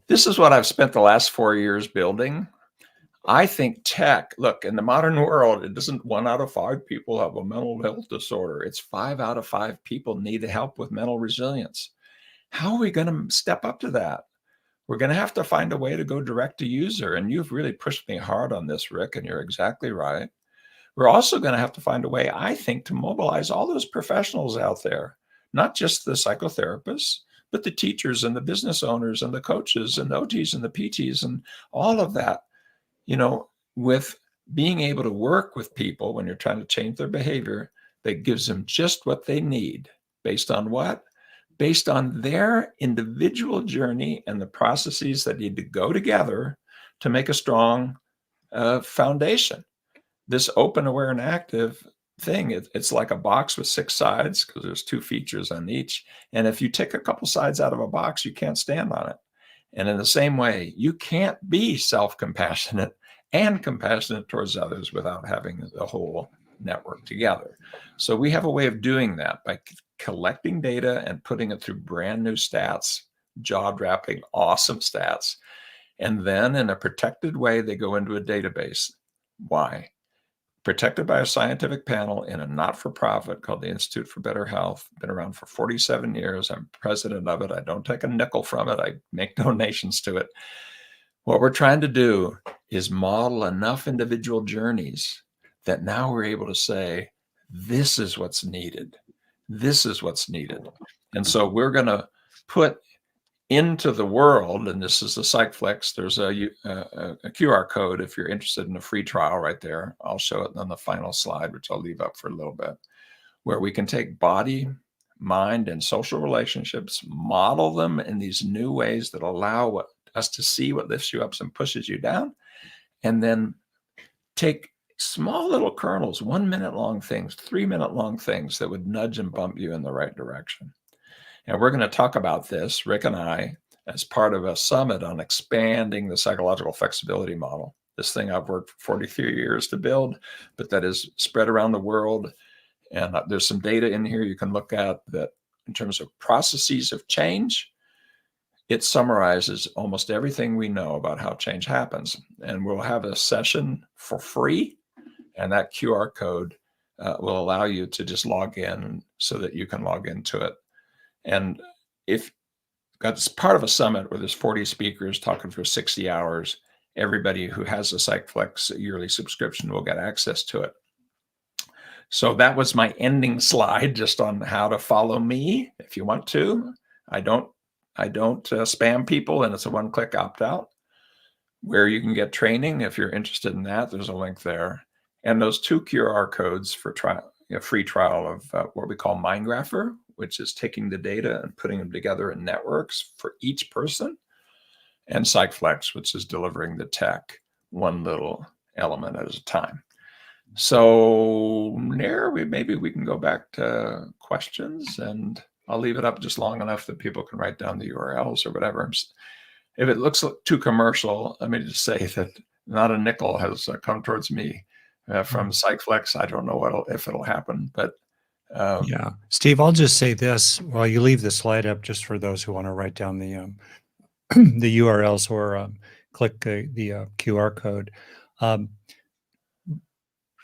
This is what I've spent the last 4 years building. I think tech, look, in the modern world, it isn't 1 out of 5 people have a mental health disorder. It's 5 out of 5 people need help with mental resilience. How are we going to step up to that? We're going to have to find a way to go direct to user. And you've really pushed me hard on this, Rick, and you're exactly right. We're also going to have to find a way, I think, to mobilize all those professionals out there, not just the psychotherapists, but the teachers and the business owners and the coaches and the OTs and the PTs and all of that, with being able to work with people when you're trying to change their behavior that gives them just what they need. Based on what? Based on their individual journey and the processes that need to go together to make a strong foundation. This open, aware, and active thing, it's like a box with 6 sides because there's 2 features on each. And if you take a couple sides out of a box, you can't stand on it. And in the same way, you can't be self-compassionate and compassionate towards others without having the whole network together. So we have a way of doing that by collecting data and putting it through brand new stats, jaw-dropping, awesome stats. And then in a protected way, they go into a database. Why? Protected by a scientific panel in a not-for-profit called the Institute for Better Health. Been around for 47 years. I'm president of it. I don't take a nickel from it. I make donations to it. What we're trying to do is model enough individual journeys that now we're able to say, this is what's needed. This is what's needed. And so we're going to put into the world, and this is the PsychFlex, there's a QR code if you're interested in a free trial right there. I'll show it on the final slide, which I'll leave up for a little bit, where we can take body, mind, and social relationships, model them in these new ways that allow us to see what lifts you up and pushes you down, and then take small little kernels, 1 minute long things, 3 minute long things that would nudge and bump you in the right direction. And we're going to talk about this, Rick and I, as part of a summit on expanding the psychological flexibility model. This thing I've worked for 43 years to build, but that is spread around the world. And there's some data in here you can look at that in terms of processes of change. It summarizes almost everything we know about how change happens. And we'll have a session for free. And that QR code will allow you to just log in so that you can log into it. And if that's part of a summit where there's 40 speakers talking for 60 hours, everybody who has a PsychFlex yearly subscription will get access to it. So that was my ending slide just on how to follow me if you want to. I don't spam people, and it's a one-click opt-out. Where you can get training if you're interested in that, there's a link there. And those 2 QR codes for a free trial of what we call MindGrapher, which is taking the data and putting them together in networks for each person, and PsychFlex, which is delivering the tech one little element at a time. So there, maybe we can go back to questions, and I'll leave it up just long enough that people can write down the URLs or whatever. If it looks too commercial, let me just say that not a nickel has come towards me. from Psychflex. I don't know if it'll happen, but Yeah. Steve, I'll just say this while you leave the slide up, just for those who want to write down the the URLs or click the QR code. Um,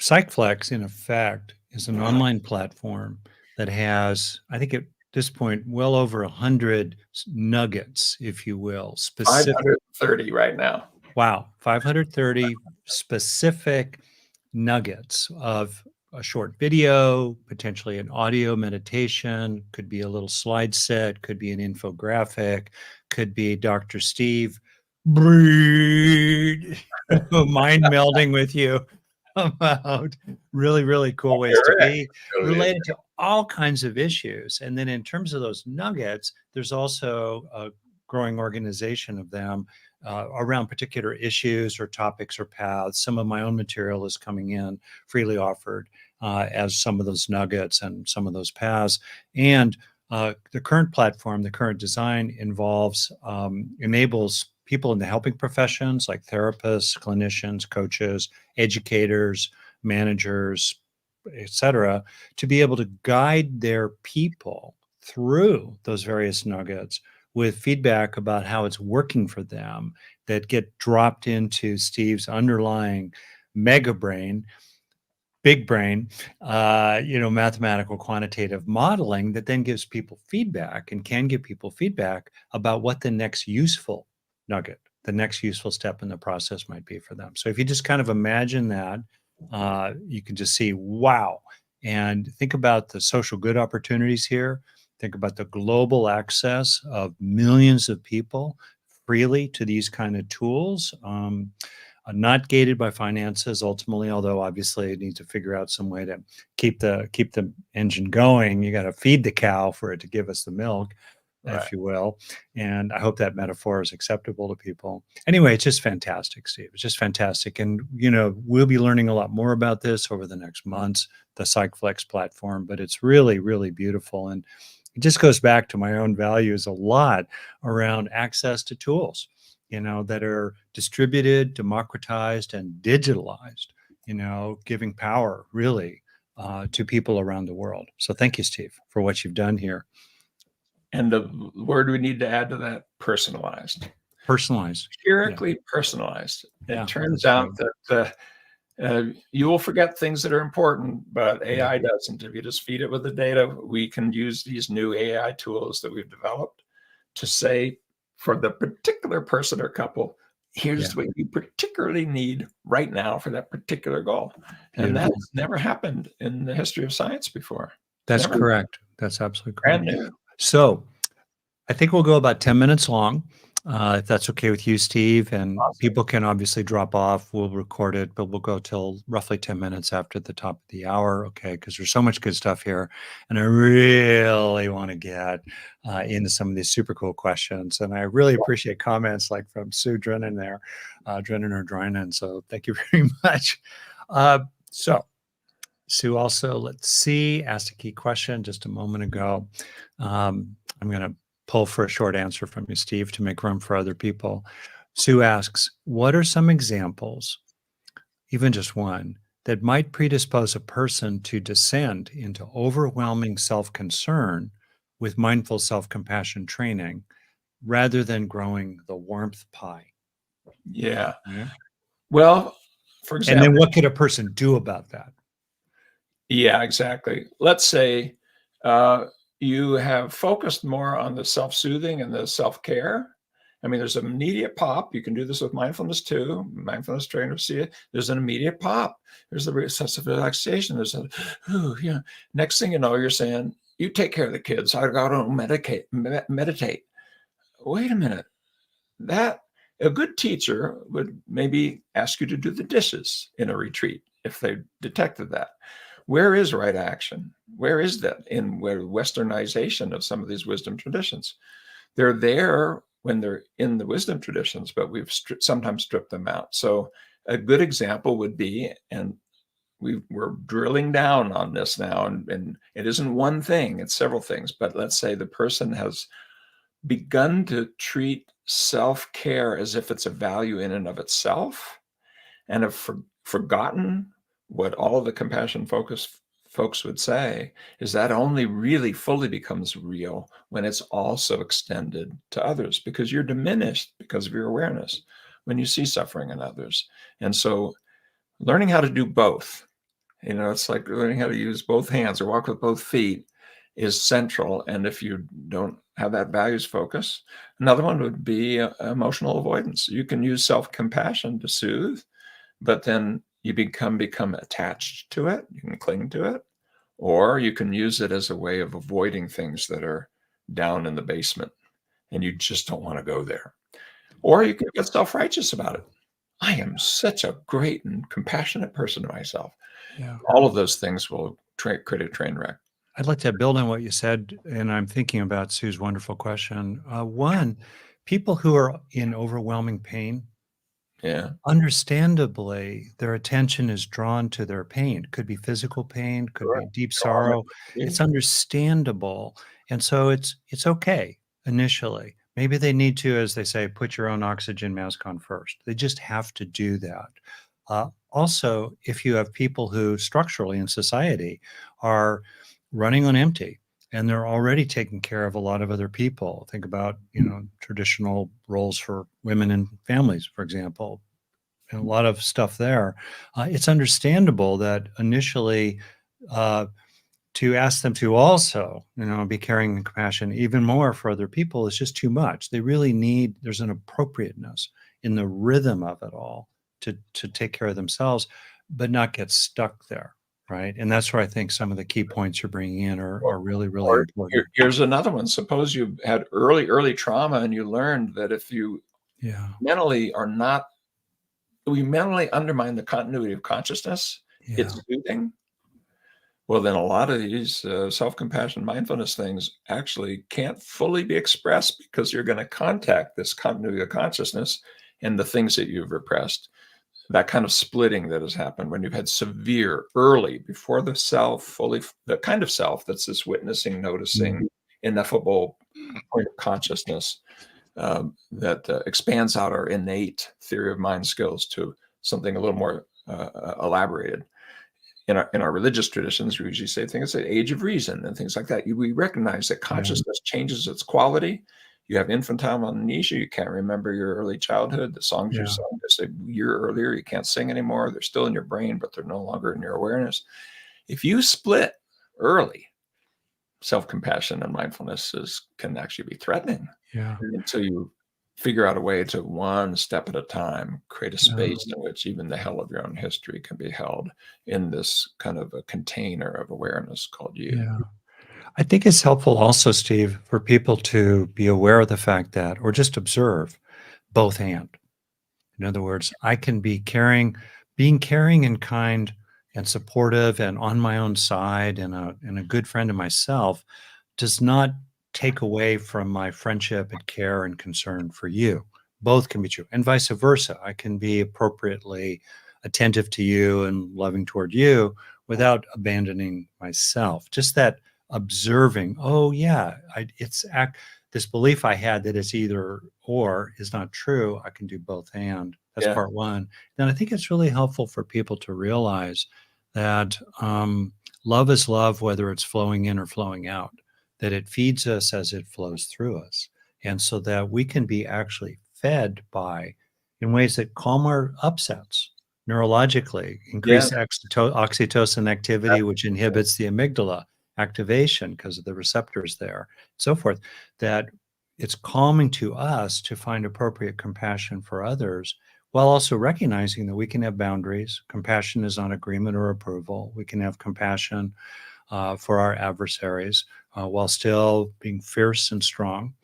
Psychflex, in effect, is an online platform that has, I think at this point, well over 100 nuggets, if you will, specific. 530 right now. Wow, 530 specific nuggets of a short video, potentially an audio meditation, could be a little slide set, could be an infographic, could be Dr. Steve breathe, mind melding with you about really, really cool ways to Correct. be related to all kinds of issues. And then in terms of those nuggets, there's also a growing organization of them around particular issues or topics or paths. Some of my own material is coming in freely offered as some of those nuggets and some of those paths. And the current platform, the current design enables people in the helping professions like therapists, clinicians, coaches, educators, managers, etc., to be able to guide their people through those various nuggets with feedback about how it's working for them that get dropped into Steve's underlying mega brain, big brain, mathematical quantitative modeling that then gives people feedback and can give people feedback about what the next useful nugget, the next useful step in the process might be for them. So if you just kind of imagine that, you can just see, wow, and think about the social good opportunities here. Think about the global access of millions of people freely to these kind of tools. Not gated by finances ultimately, although obviously you need to figure out some way to keep the engine going. You got to feed the cow for it to give us the milk, Right. if you will. And I hope that metaphor is acceptable to people. Anyway, it's just fantastic, Steve. It's just fantastic. And, we'll be learning a lot more about this over the next months, the Psychflex platform, but it's really, really beautiful. And it just goes back to my own values a lot around access to tools, that are distributed, democratized, and digitalized, giving power really to people around the world. So thank you, Steve, for what you've done here. And the word we need to add to that, personalized. Personalized. Empirically personalized. Yeah, It turns that's out right. that you will forget things that are important, but AI doesn't. If you just feed it with the data, we can use these new AI tools that we've developed to say, for the particular person or couple, here's what you particularly need right now for that particular goal. And Beautiful. that's never happened in the history of science before. That's Never. correct. That's absolutely Brand correct. new. So I think we'll go about 10 minutes long, if that's okay with you, Steve. And Awesome. people can obviously drop off. We'll record it, but we'll go till roughly 10 minutes after the top of the hour, okay? Because there's so much good stuff here. And I really want to get into some of these super cool questions. And I really appreciate comments like from Sue Drennan there, Drennan or Drynan. So thank you very much. So Sue also, let's see, asked a key question just a moment ago. I'm going to pull for a short answer from you, Steve, to make room for other people. Sue asks, what are some examples, even just one, that might predispose a person to descend into overwhelming self-concern with mindful self-compassion training rather than growing the warmth pie? Yeah. Yeah. Well, for And example, then what could a person do about that? yeah, exactly. Let's say you have focused more on the self-soothing and the self-care. I mean, there's an immediate pop. You can do this with mindfulness too. Mindfulness trainers see it. There's an immediate pop. There's the sense of relaxation. There's a, ooh, yeah. Next thing you know, you're saying, you take care of the kids. I got to meditate. Wait a minute. That a good teacher would maybe ask you to do the dishes in a retreat if they detected that. Where is right action? Where is that in where westernization of some of these wisdom traditions? They're there when they're in the wisdom traditions, but we've sometimes stripped them out. So a good example would be, and we're drilling down on this now, and it isn't one thing, it's several things, but let's say the person has begun to treat self-care as if it's a value in and of itself and have forgotten what all of the compassion focus folks would say is that only really fully becomes real when it's also extended to others, because you're diminished because of your awareness when you see suffering in others. And so learning how to do both, it's like learning how to use both hands or walk with both feet is central. And if you don't have that values focus, another one would be emotional avoidance. You can use self-compassion to soothe, but then you become attached to it. You can cling to it, or you can use it as a way of avoiding things that are down in the basement and you just don't want to go there. Or you can get self-righteous about it. I am such a great and compassionate person to myself. Yeah. All of those things will create a train wreck. I'd like to build on what you said, and I'm thinking about Sue's wonderful question. One, people who are in overwhelming pain, Yeah. understandably, their attention is drawn to their pain. Could be physical pain, could Correct. be deep Trauma. sorrow. It's understandable, and so it's okay initially. Maybe they need to, as they say, put your own oxygen mask on first. They just have to do that. Also, if you have people who structurally in society are running on empty and they're already taking care of a lot of other people, think about traditional roles for women in families, for example, and a lot of stuff there. It's understandable that initially uh, to ask them to also, be caring and compassion even more for other people is just too much. They really need, there's an appropriateness in the rhythm of it all to take care of themselves, but not get stuck there. Right. And that's where I think some of the key points you're bringing in are really, really Or important. here's another one. Suppose you had early trauma and you learned that if you Yeah. mentally are not, we mentally undermine the continuity of consciousness, Yeah. it's soothing. Well, then a lot of these self-compassion, mindfulness things actually can't fully be expressed because you're going to contact this continuity of consciousness and the things that you've repressed. That kind of splitting that has happened when you've had severe early, before the self fully, the kind of self that's this witnessing, noticing, ineffable point of consciousness that expands out our innate theory of mind skills to something a little more elaborated. In our religious traditions, we usually say things like age of reason and things like that. We recognize that Yeah. consciousness changes its quality. You have infantile amnesia. You can't remember your early childhood. The songs you Yeah. sung just a year earlier, you can't sing anymore. They're still in your brain, but they're no longer in your awareness. If you split early, self-compassion and mindfulness can actually be threatening Yeah. until you figure out a way to, one step at a time, create a Yeah. space in which even the hell of your own history can be held in this kind of a container of awareness called you. Yeah. I think it's helpful also, Steve, for people to be aware of the fact that, or just observe both and. In other words, I can be being caring and kind and supportive and on my own side and a good friend of myself does not take away from my friendship and care and concern for you. Both can be true, and vice versa. I can be appropriately attentive to you and loving toward you without abandoning myself. Just that observing, oh yeah, this belief I had that it's either or is not true. I can do both and. That's Yeah. part one. Then I think it's really helpful for people to realize that love is love, whether it's flowing in or flowing out, that it feeds us as it flows through us. And so that we can be actually fed by in ways that calm our upsets neurologically, Yeah. increase oxytocin activity, which inhibits the amygdala activation because of the receptors there, so forth, that it's calming to us to find appropriate compassion for others while also recognizing that we can have boundaries. Compassion is not agreement or approval. We can have compassion for our adversaries while still being fierce and strong,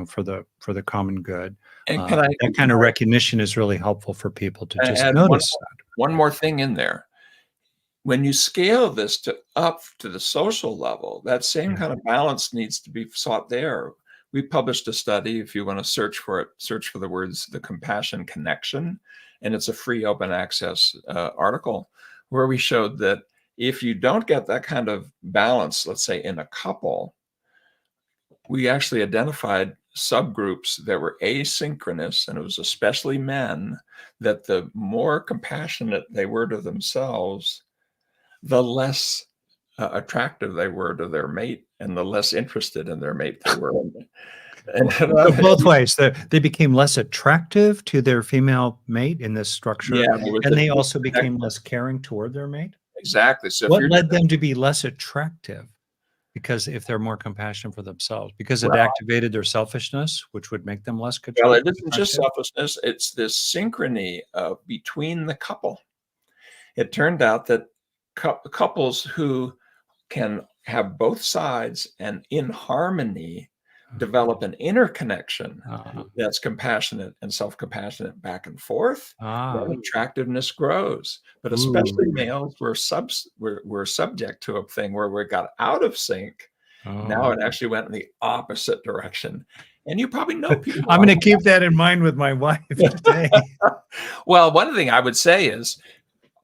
for the common good. And can I, That kind of recognition is really helpful for people to I just add notice that. one more thing in there? When you scale this up to the social level, that same Yeah, kind of balance needs to be sought there. We published a study, if you want to search for it, search for the words, the compassion connection, and it's a free open access article where we showed that if you don't get that kind of balance, let's say in a couple, we actually identified subgroups that were asynchronous, and it was especially men, that the more compassionate they were to themselves, the less attractive they were to their mate, and the less interested in their mate they were. And So both ways, they became less attractive to their female mate in this yeah, structure, there was and a they also disconnect. became less caring toward their mate? Exactly. So if What you're led them to be less attractive? Because if they're more compassionate for themselves, because it well, activated their selfishness, which would make them less well, it isn't just attractive? selfishness; it's this synchrony between the couple. It turned out that couples who can have both sides and in harmony develop an interconnection Uh, that's compassionate and self-compassionate back and forth, ah, then attractiveness grows. But especially ooh, males were subject to a thing where we got out of sync. Now oh. it actually went in the opposite direction. And you probably know people I'm like gonna keep that in mind with my wife today. that. Well, one thing I would say is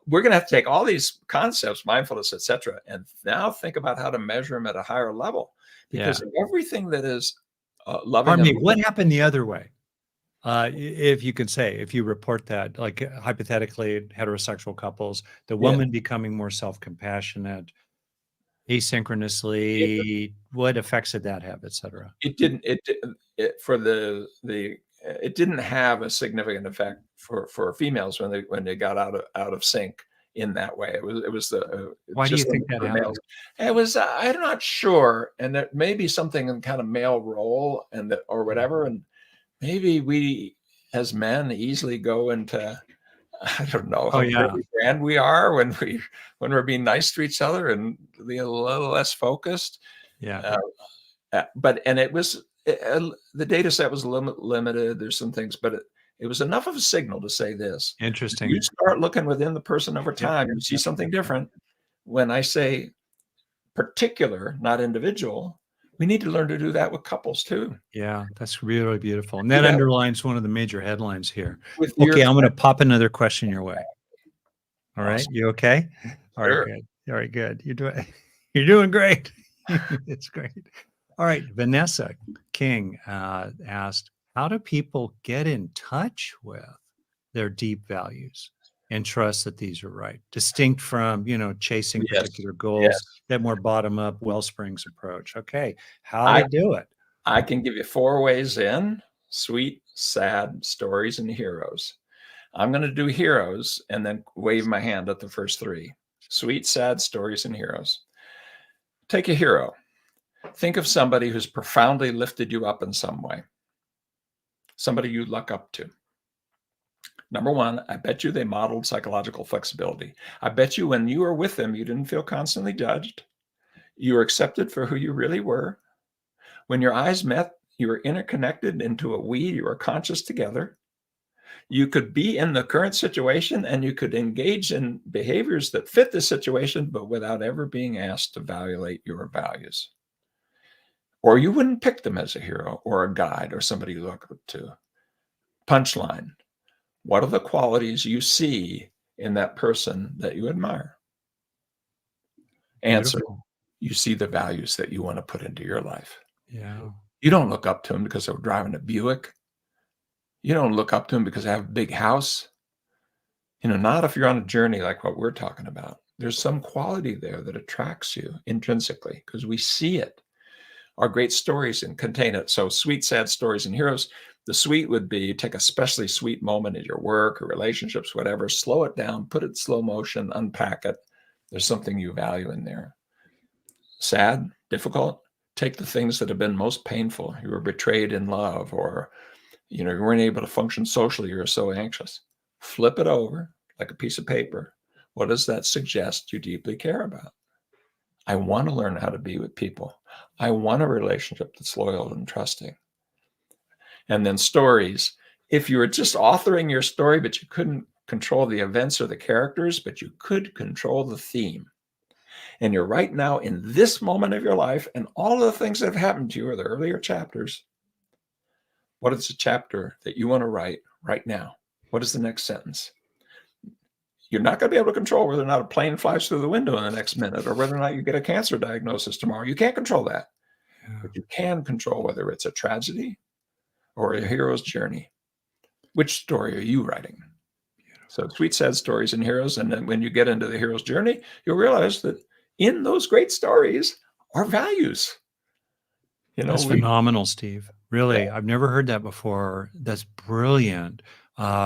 we're going to have to take all these concepts, mindfulness, etc., and now think about how to measure them at a higher level, Yeah. because everything that is loving Pardon and me, what happened the other way? If you can say, if you report that, like hypothetically, heterosexual couples, the yeah, woman becoming more self-compassionate, it, asynchronously, what effects did that have, et cetera? it didn't it for the it didn't have a significant effect for females when they got out of sync in that way. It was the Why do you just think that for males. happened? It was I'm not sure, and there may be something in kind of male role and that or Yeah. whatever, and maybe we as men easily go into I don't know Oh, how yeah. very grand we are when we're being nice to each other and be a little less focused. Yeah. Uh, but and it was the data set was limited. There's some things, but it was enough of a signal to say this. You Interesting. start looking within the person over Yep, time, yep, you see yep, something yep, yep. different. When I say particular, not individual, we need to learn to do that with couples too. Yeah, that's really beautiful, and that Yeah, underlines one of the major headlines here. with your Okay, I'm gonna pop another question your way. All right, awesome. you okay? All right, Sure. good. All right, good. You're doing you're doing great. It's great. All right, Vanessa King asked, "How do people get in touch with their deep values and trust that these are right, distinct from chasing Yes. particular goals? Yes. That more bottom up wellsprings approach." Okay, how I to do it? I can give you 4 ways in: sweet, sad, stories, and heroes. I'm gonna do heroes and then wave my hand at the first 3. Sweet, sad, stories, and heroes. Take a hero. Think of somebody who's profoundly lifted you up in some way, somebody you look up to. Number 1, I bet you they modeled psychological flexibility. I bet you when you were with them, you didn't feel constantly judged. You were accepted for who you really were. When your eyes met, you were interconnected into a we, you were conscious together. You could be in the current situation and you could engage in behaviors that fit the situation, but without ever being asked to violate your values. Or you wouldn't pick them as a hero or a guide or somebody you look up to. Punchline: what are the qualities you see in that person that you admire? Answer: Beautiful. you see the values that you want to put into your life. Yeah. You don't look up to them because they're driving a Buick. You don't look up to them because they have a big house. Not if you're on a journey like what we're talking about. There's some quality there that attracts you intrinsically because we see it. Our great stories and contain it. So sweet, sad stories and heroes. The sweet would be take a especially sweet moment in your work or relationships, whatever, slow it down, put it in slow motion, unpack it. There's something you value in there. Sad, difficult, take the things that have been most painful. You were betrayed in love, or you weren't able to function socially, you were so anxious. Flip it over like a piece of paper. What does that suggest you deeply care about? I want to learn how to be with people. I want a relationship that's loyal and trusting. And then stories. If you were just authoring your story, but you couldn't control the events or the characters, but you could control the theme. And you're right now in this moment of your life, and all of the things that have happened to you are the earlier chapters. What is the chapter that you want to write right now? What is the next sentence? You're not going to be able to control whether or not a plane flies through the window in the next minute or whether or not you get a cancer diagnosis tomorrow. You can't control that, Yeah. but you can control whether it's a tragedy or a hero's journey. Which story are you writing? So sweet, sad stories and heroes. And then when you get into the hero's journey, you'll realize that in those great stories are values. That's We, phenomenal, Steve. Really, I've never heard that before. That's brilliant.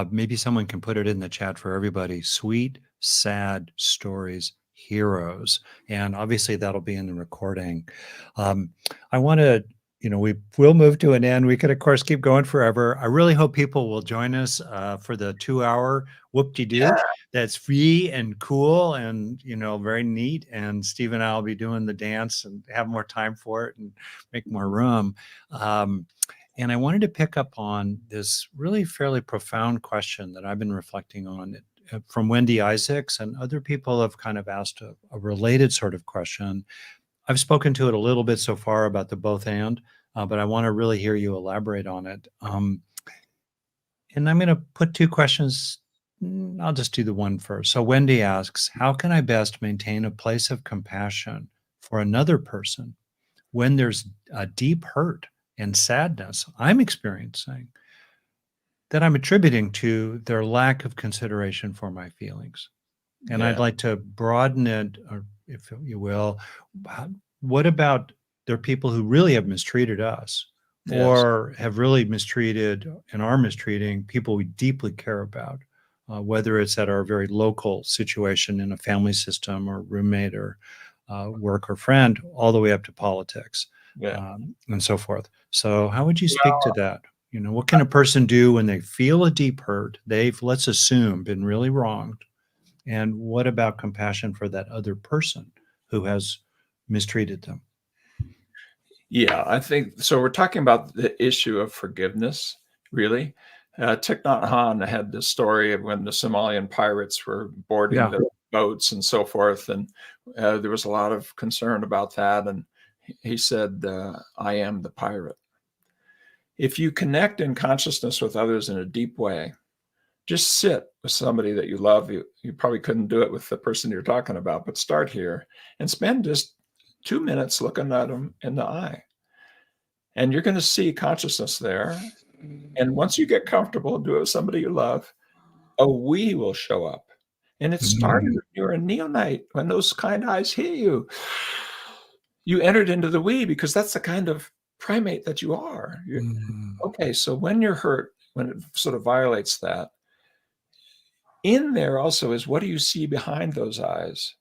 Maybe someone can put it in the chat for everybody. Sweet, sad stories, heroes. And obviously, that'll be in the recording. I want to, we will move to an end. We could, of course, keep going forever. I really hope people will join us for the 2 hour whoop-de-doo. That's free and cool and, very neat. And Steve and I will be doing the dance and have more time for it and make more room. And I wanted to pick up on this really fairly profound question that I've been reflecting on from Wendy Isaacs, and other people have kind of asked a related sort of question. I've spoken to it a little bit so far about the both and, but I want to really hear you elaborate on it. And I'm going to put two questions. I'll just do the one first. So Wendy asks, how can I best maintain a place of compassion for another person when there's a deep hurt and sadness I'm experiencing that I'm attributing to their lack of consideration for my feelings? And I'd yeah, like to broaden it, or if you will, what about there are people who really have mistreated us yes, or have really mistreated and are mistreating people we deeply care about, whether it's at our very local situation in a family system or roommate or work or friend, all the way up to politics, yeah. and so forth. So how would you speak to that? What can a person do when they feel a deep hurt? They've, let's assume, been really wronged. And what about compassion for that other person who has mistreated them? Yeah, I think so. We're talking about the issue of forgiveness, really. Thich Nhat Hanh had this story of when the Somalian pirates were boarding Yeah. the boats and so forth, and there was a lot of concern about that. And he said, "I am the pirate." If you connect in consciousness with others in a deep way, just sit with somebody that you love. You probably couldn't do it with the person you're talking about, but start here and spend just 2 minutes looking at them in the eye. And you're going to see consciousness there. And once you get comfortable, do it with somebody you love, a we will show up. And it started Mm, when you were a neonate, when those kind eyes hit you. You entered into the we because that's the kind of primate that you are. mm, Okay, so when you're hurt, when it sort of violates that, in there also is what do you see behind those eyes?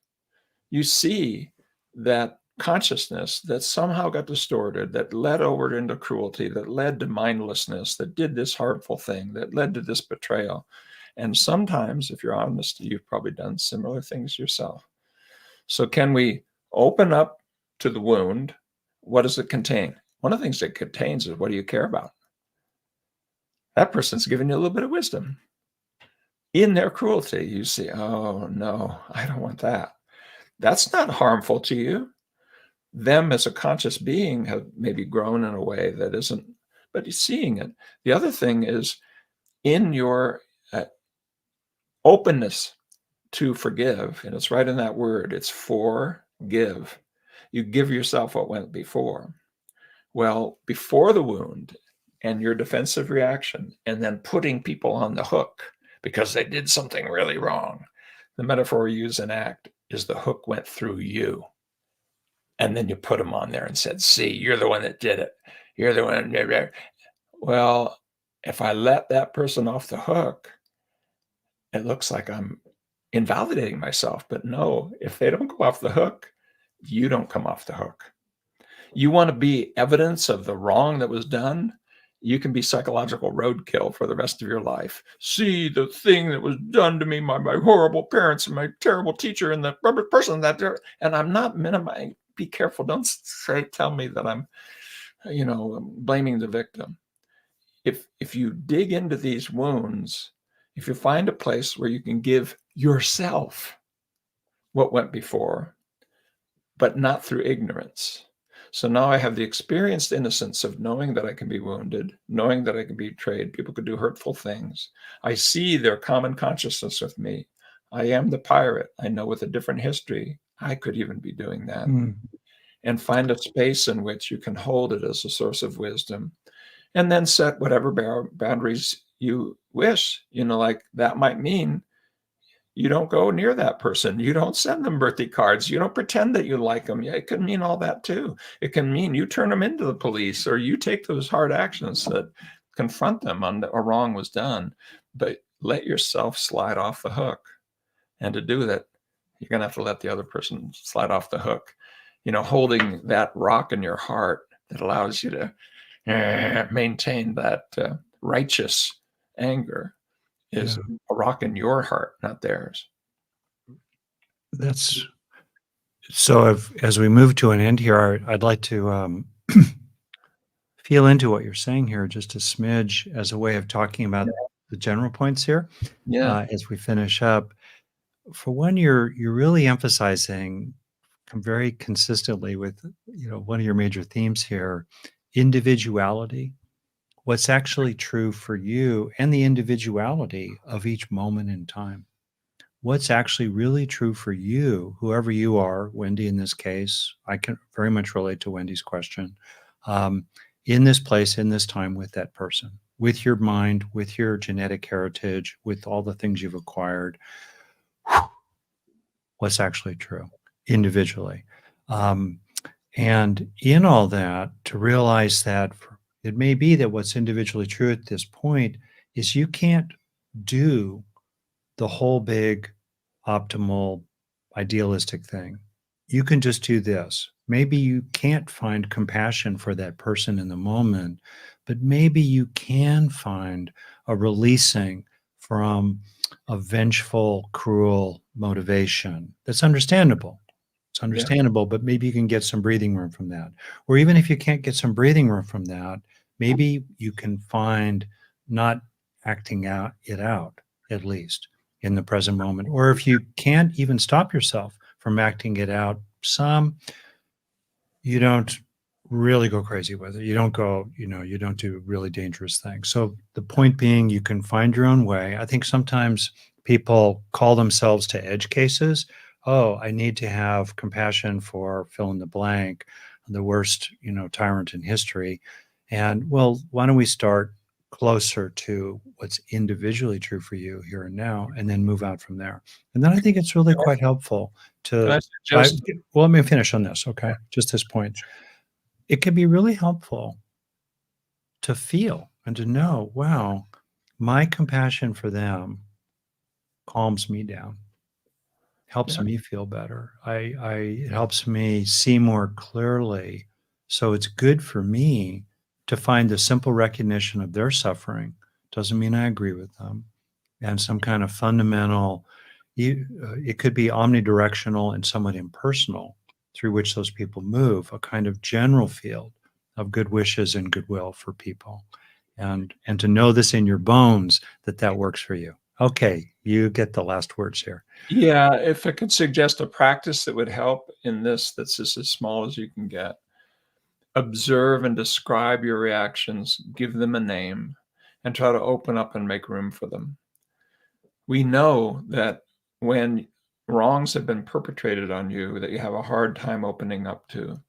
You see that consciousness that somehow got distorted, that led over into cruelty, that led to mindlessness, that did this harmful thing, that led to this betrayal. And sometimes, if you're honest, you've probably done similar things yourself. So, can we open up to the wound? What does it contain? One of the things it contains is what do you care about? That person's giving you a little bit of wisdom. In their cruelty, you see, oh no, I don't want that. That's not harmful to you. Them as a conscious being have maybe grown in a way that isn't, but you're seeing it. The other thing is in your openness to forgive, and it's right in that word, it's forgive. You give yourself what went before. Well, before the wound and your defensive reaction, and then putting people on the hook because they did something really wrong. The metaphor we use in ACT is the hook went through you. And then you put them on there and said, see, you're the one that did it. You're the one. Well, if I let that person off the hook, it looks like I'm invalidating myself. But no, if they don't go off the hook, you don't come off the hook. You want to be evidence of the wrong that was done, you can be psychological roadkill for the rest of your life. See the thing that was done to me by my horrible parents and my terrible teacher and the rubber person that there, and I'm not minimizing. Be careful. Don't tell me that I'm, blaming the victim. If you dig into these wounds, if you find a place where you can give yourself what went before, but not through ignorance. So now I have the experienced innocence of knowing that I can be wounded, knowing that I can be betrayed. People could do hurtful things. I see their common consciousness with me. I am the pirate. I know with a different history, I could even be doing that. mm, And find a space in which you can hold it as a source of wisdom. And then set whatever boundaries you wish. Like that might mean You don't go near that person. You don't send them birthday cards. You don't pretend that you like them. Yeah, it can mean all that too. It can mean you turn them into the police, or you take those hard actions that confront them on a wrong was done. But let yourself slide off the hook. And to do that, you're going to have to let the other person slide off the hook. Holding that rock in your heart that allows you to maintain that righteous anger is Yeah. a rock in your heart, not theirs. That's so. As we move to an end here, I'd like to feel into what you're saying here just a smidge as a way of talking about the general points here Yeah, as we finish up. For one, you're really emphasizing very consistently with one of your major themes here, individuality, what's actually true for you, and the individuality of each moment in time. What's actually really true for you, whoever you are, Wendy in this case, I can very much relate to Wendy's question, um, in this place, in this time with that person, with your mind, with your genetic heritage, with all the things you've acquired, what's actually true individually. Um, and in all that, to realize that it may be that what's individually true at this point is you can't do the whole big optimal idealistic thing. You can just do this. Maybe you can't find compassion for that person in the moment, but maybe you can find a releasing from a vengeful, cruel motivation that's understandable. It's yeah, understandable, but maybe you can get some breathing room from that. Or even if you can't get some breathing room from that, maybe you can find not acting out it out at least in the present moment. Or if you can't even stop yourself from acting it out, you don't really go crazy with it. You don't go, you don't do really dangerous things. So the point being, you can find your own way. I think sometimes people call themselves to edge cases. Oh, I need to have compassion for fill in the blank, the worst, tyrant in history. And well, why don't we start closer to what's individually true for you here and now, and then move out from there. And then I think it's really quite helpful can I to suggest? well, let me finish on this, okay? Just this point. It can be really helpful to feel and to know, wow, my compassion for them calms me down, helps Yeah, me feel better. It helps me see more clearly. So it's good for me to find the simple recognition of their suffering. Doesn't mean I agree with them. And some kind of fundamental, it could be omnidirectional and somewhat impersonal through which those people move, a kind of general field of good wishes and goodwill for people. And to know this in your bones that works for you. Okay, you get the last words here. yeah. If I could suggest a practice that would help in this, that's just as small as you can get. Observe and describe your reactions, give them a name, and try to open up and make room for them. We know that when wrongs have been perpetrated on you that you have a hard time opening up to,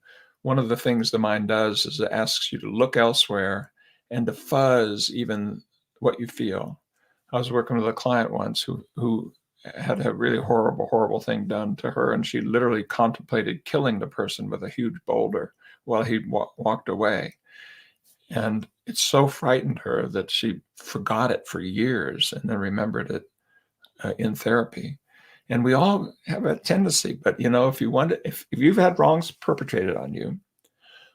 one of the things the mind does is it asks you to look elsewhere and to fuzz even what you feel. I was working with a client once who had a really horrible thing done to her, and she literally contemplated killing the person with a huge boulder while he walked away. And it so frightened her that she forgot it for years and then remembered it in therapy. And we all have a tendency, but if you want to, if you've had wrongs perpetrated on you,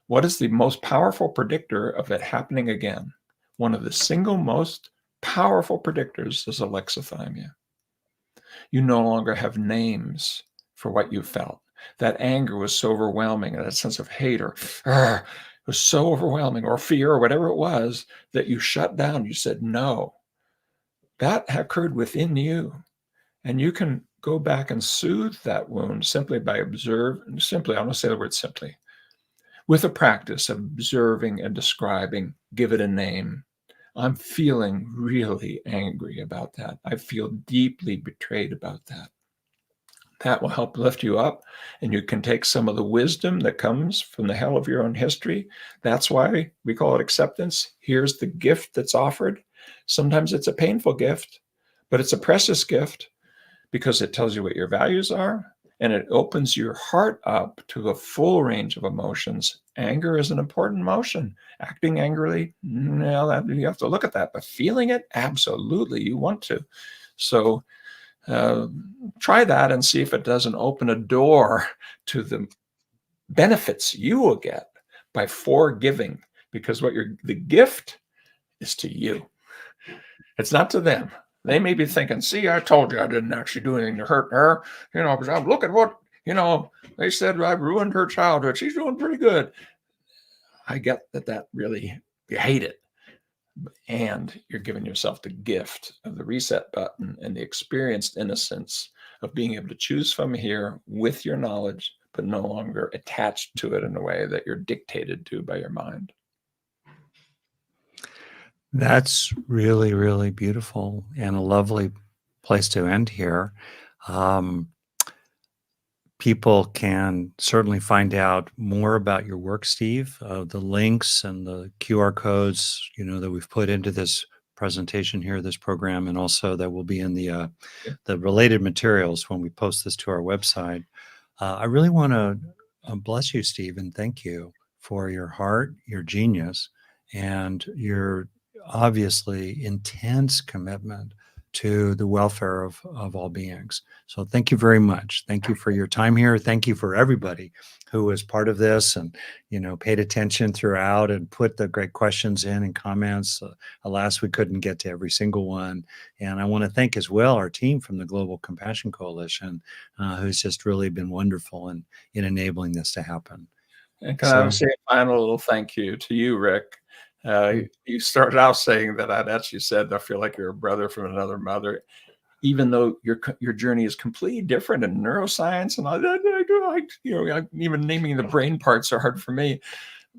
what is the most powerful predictor of it happening again? One of the single most powerful predictors is alexithymia. You no longer have names for what you felt. That anger was so overwhelming, and that sense of hate or was so overwhelming, or fear, or whatever it was, that you shut down. You said no. That occurred within you. And you can go back and soothe that wound simply by observing, simply, I'm going to say the word simply, with a practice of observing and describing, give it a name. I'm feeling really angry about that. I feel deeply betrayed about that. That will help lift you up, and you can take some of the wisdom that comes from the hell of your own history. That's why we call it acceptance. Here's the gift that's offered. Sometimes it's a painful gift, but it's a precious gift, because it tells you what your values are, and it opens your heart up to a full range of emotions. Anger is an important emotion. Acting angrily, no, that, you have to look at that. But feeling it, absolutely, you want to. So try that and see if it doesn't open a door to the benefits you will get by forgiving, because the gift is to you. It's not to them. They may be thinking, see, I told you I didn't actually do anything to hurt her, because look at what, they said I ruined her childhood. She's doing pretty good. I get that really, you hate it. And you're giving yourself the gift of the reset button and the experienced innocence of being able to choose from here with your knowledge, but no longer attached to it in a way that you're dictated to by your mind. That's really, really beautiful and a lovely place to end here. People can certainly find out more about your work, Steve. The links and the QR codes, that we've put into this presentation here, this program, and also that will be in the related materials when we post this to our website. I really want to bless you, Steve, and thank you for your heart, your genius, and your obviously intense commitment to the welfare of all beings. So thank you very much. Thank you for your time here. Thank you for everybody who was part of this and, paid attention throughout and put the great questions in and comments. Alas, we couldn't get to every single one. And I want to thank as well our team from the Global Compassion Coalition, who's just really been wonderful in enabling this to happen. And can I say a final little thank you to you, Rick? You started out saying that I'd actually said, I feel like you're a brother from another mother, even though your journey is completely different in neuroscience and all that. Even naming the brain parts are hard for me.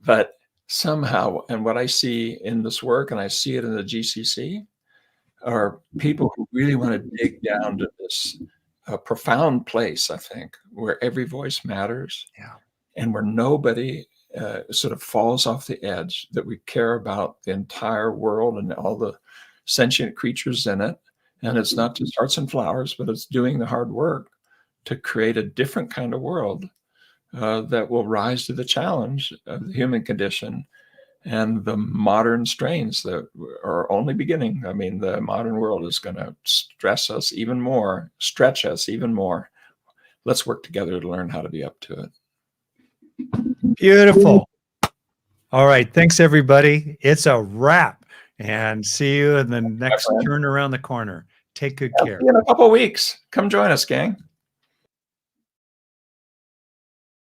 But somehow, and what I see in this work, and I see it in the GCC, are people who really want to dig down to this profound place, I think, where every voice matters. Yeah. And where nobody sort of falls off the edge, that we care about the entire world and all the sentient creatures in it. And it's not just hearts and flowers, but it's doing the hard work to create a different kind of world that will rise to the challenge of the human condition and the modern strains that are only beginning. I mean, the modern world is going to stretch us even more. Let's work together to learn how to be up to it. Beautiful. All right. Thanks, everybody. It's a wrap. And see you in the next turn around the corner. Take good care. In a couple of weeks. Come join us, gang.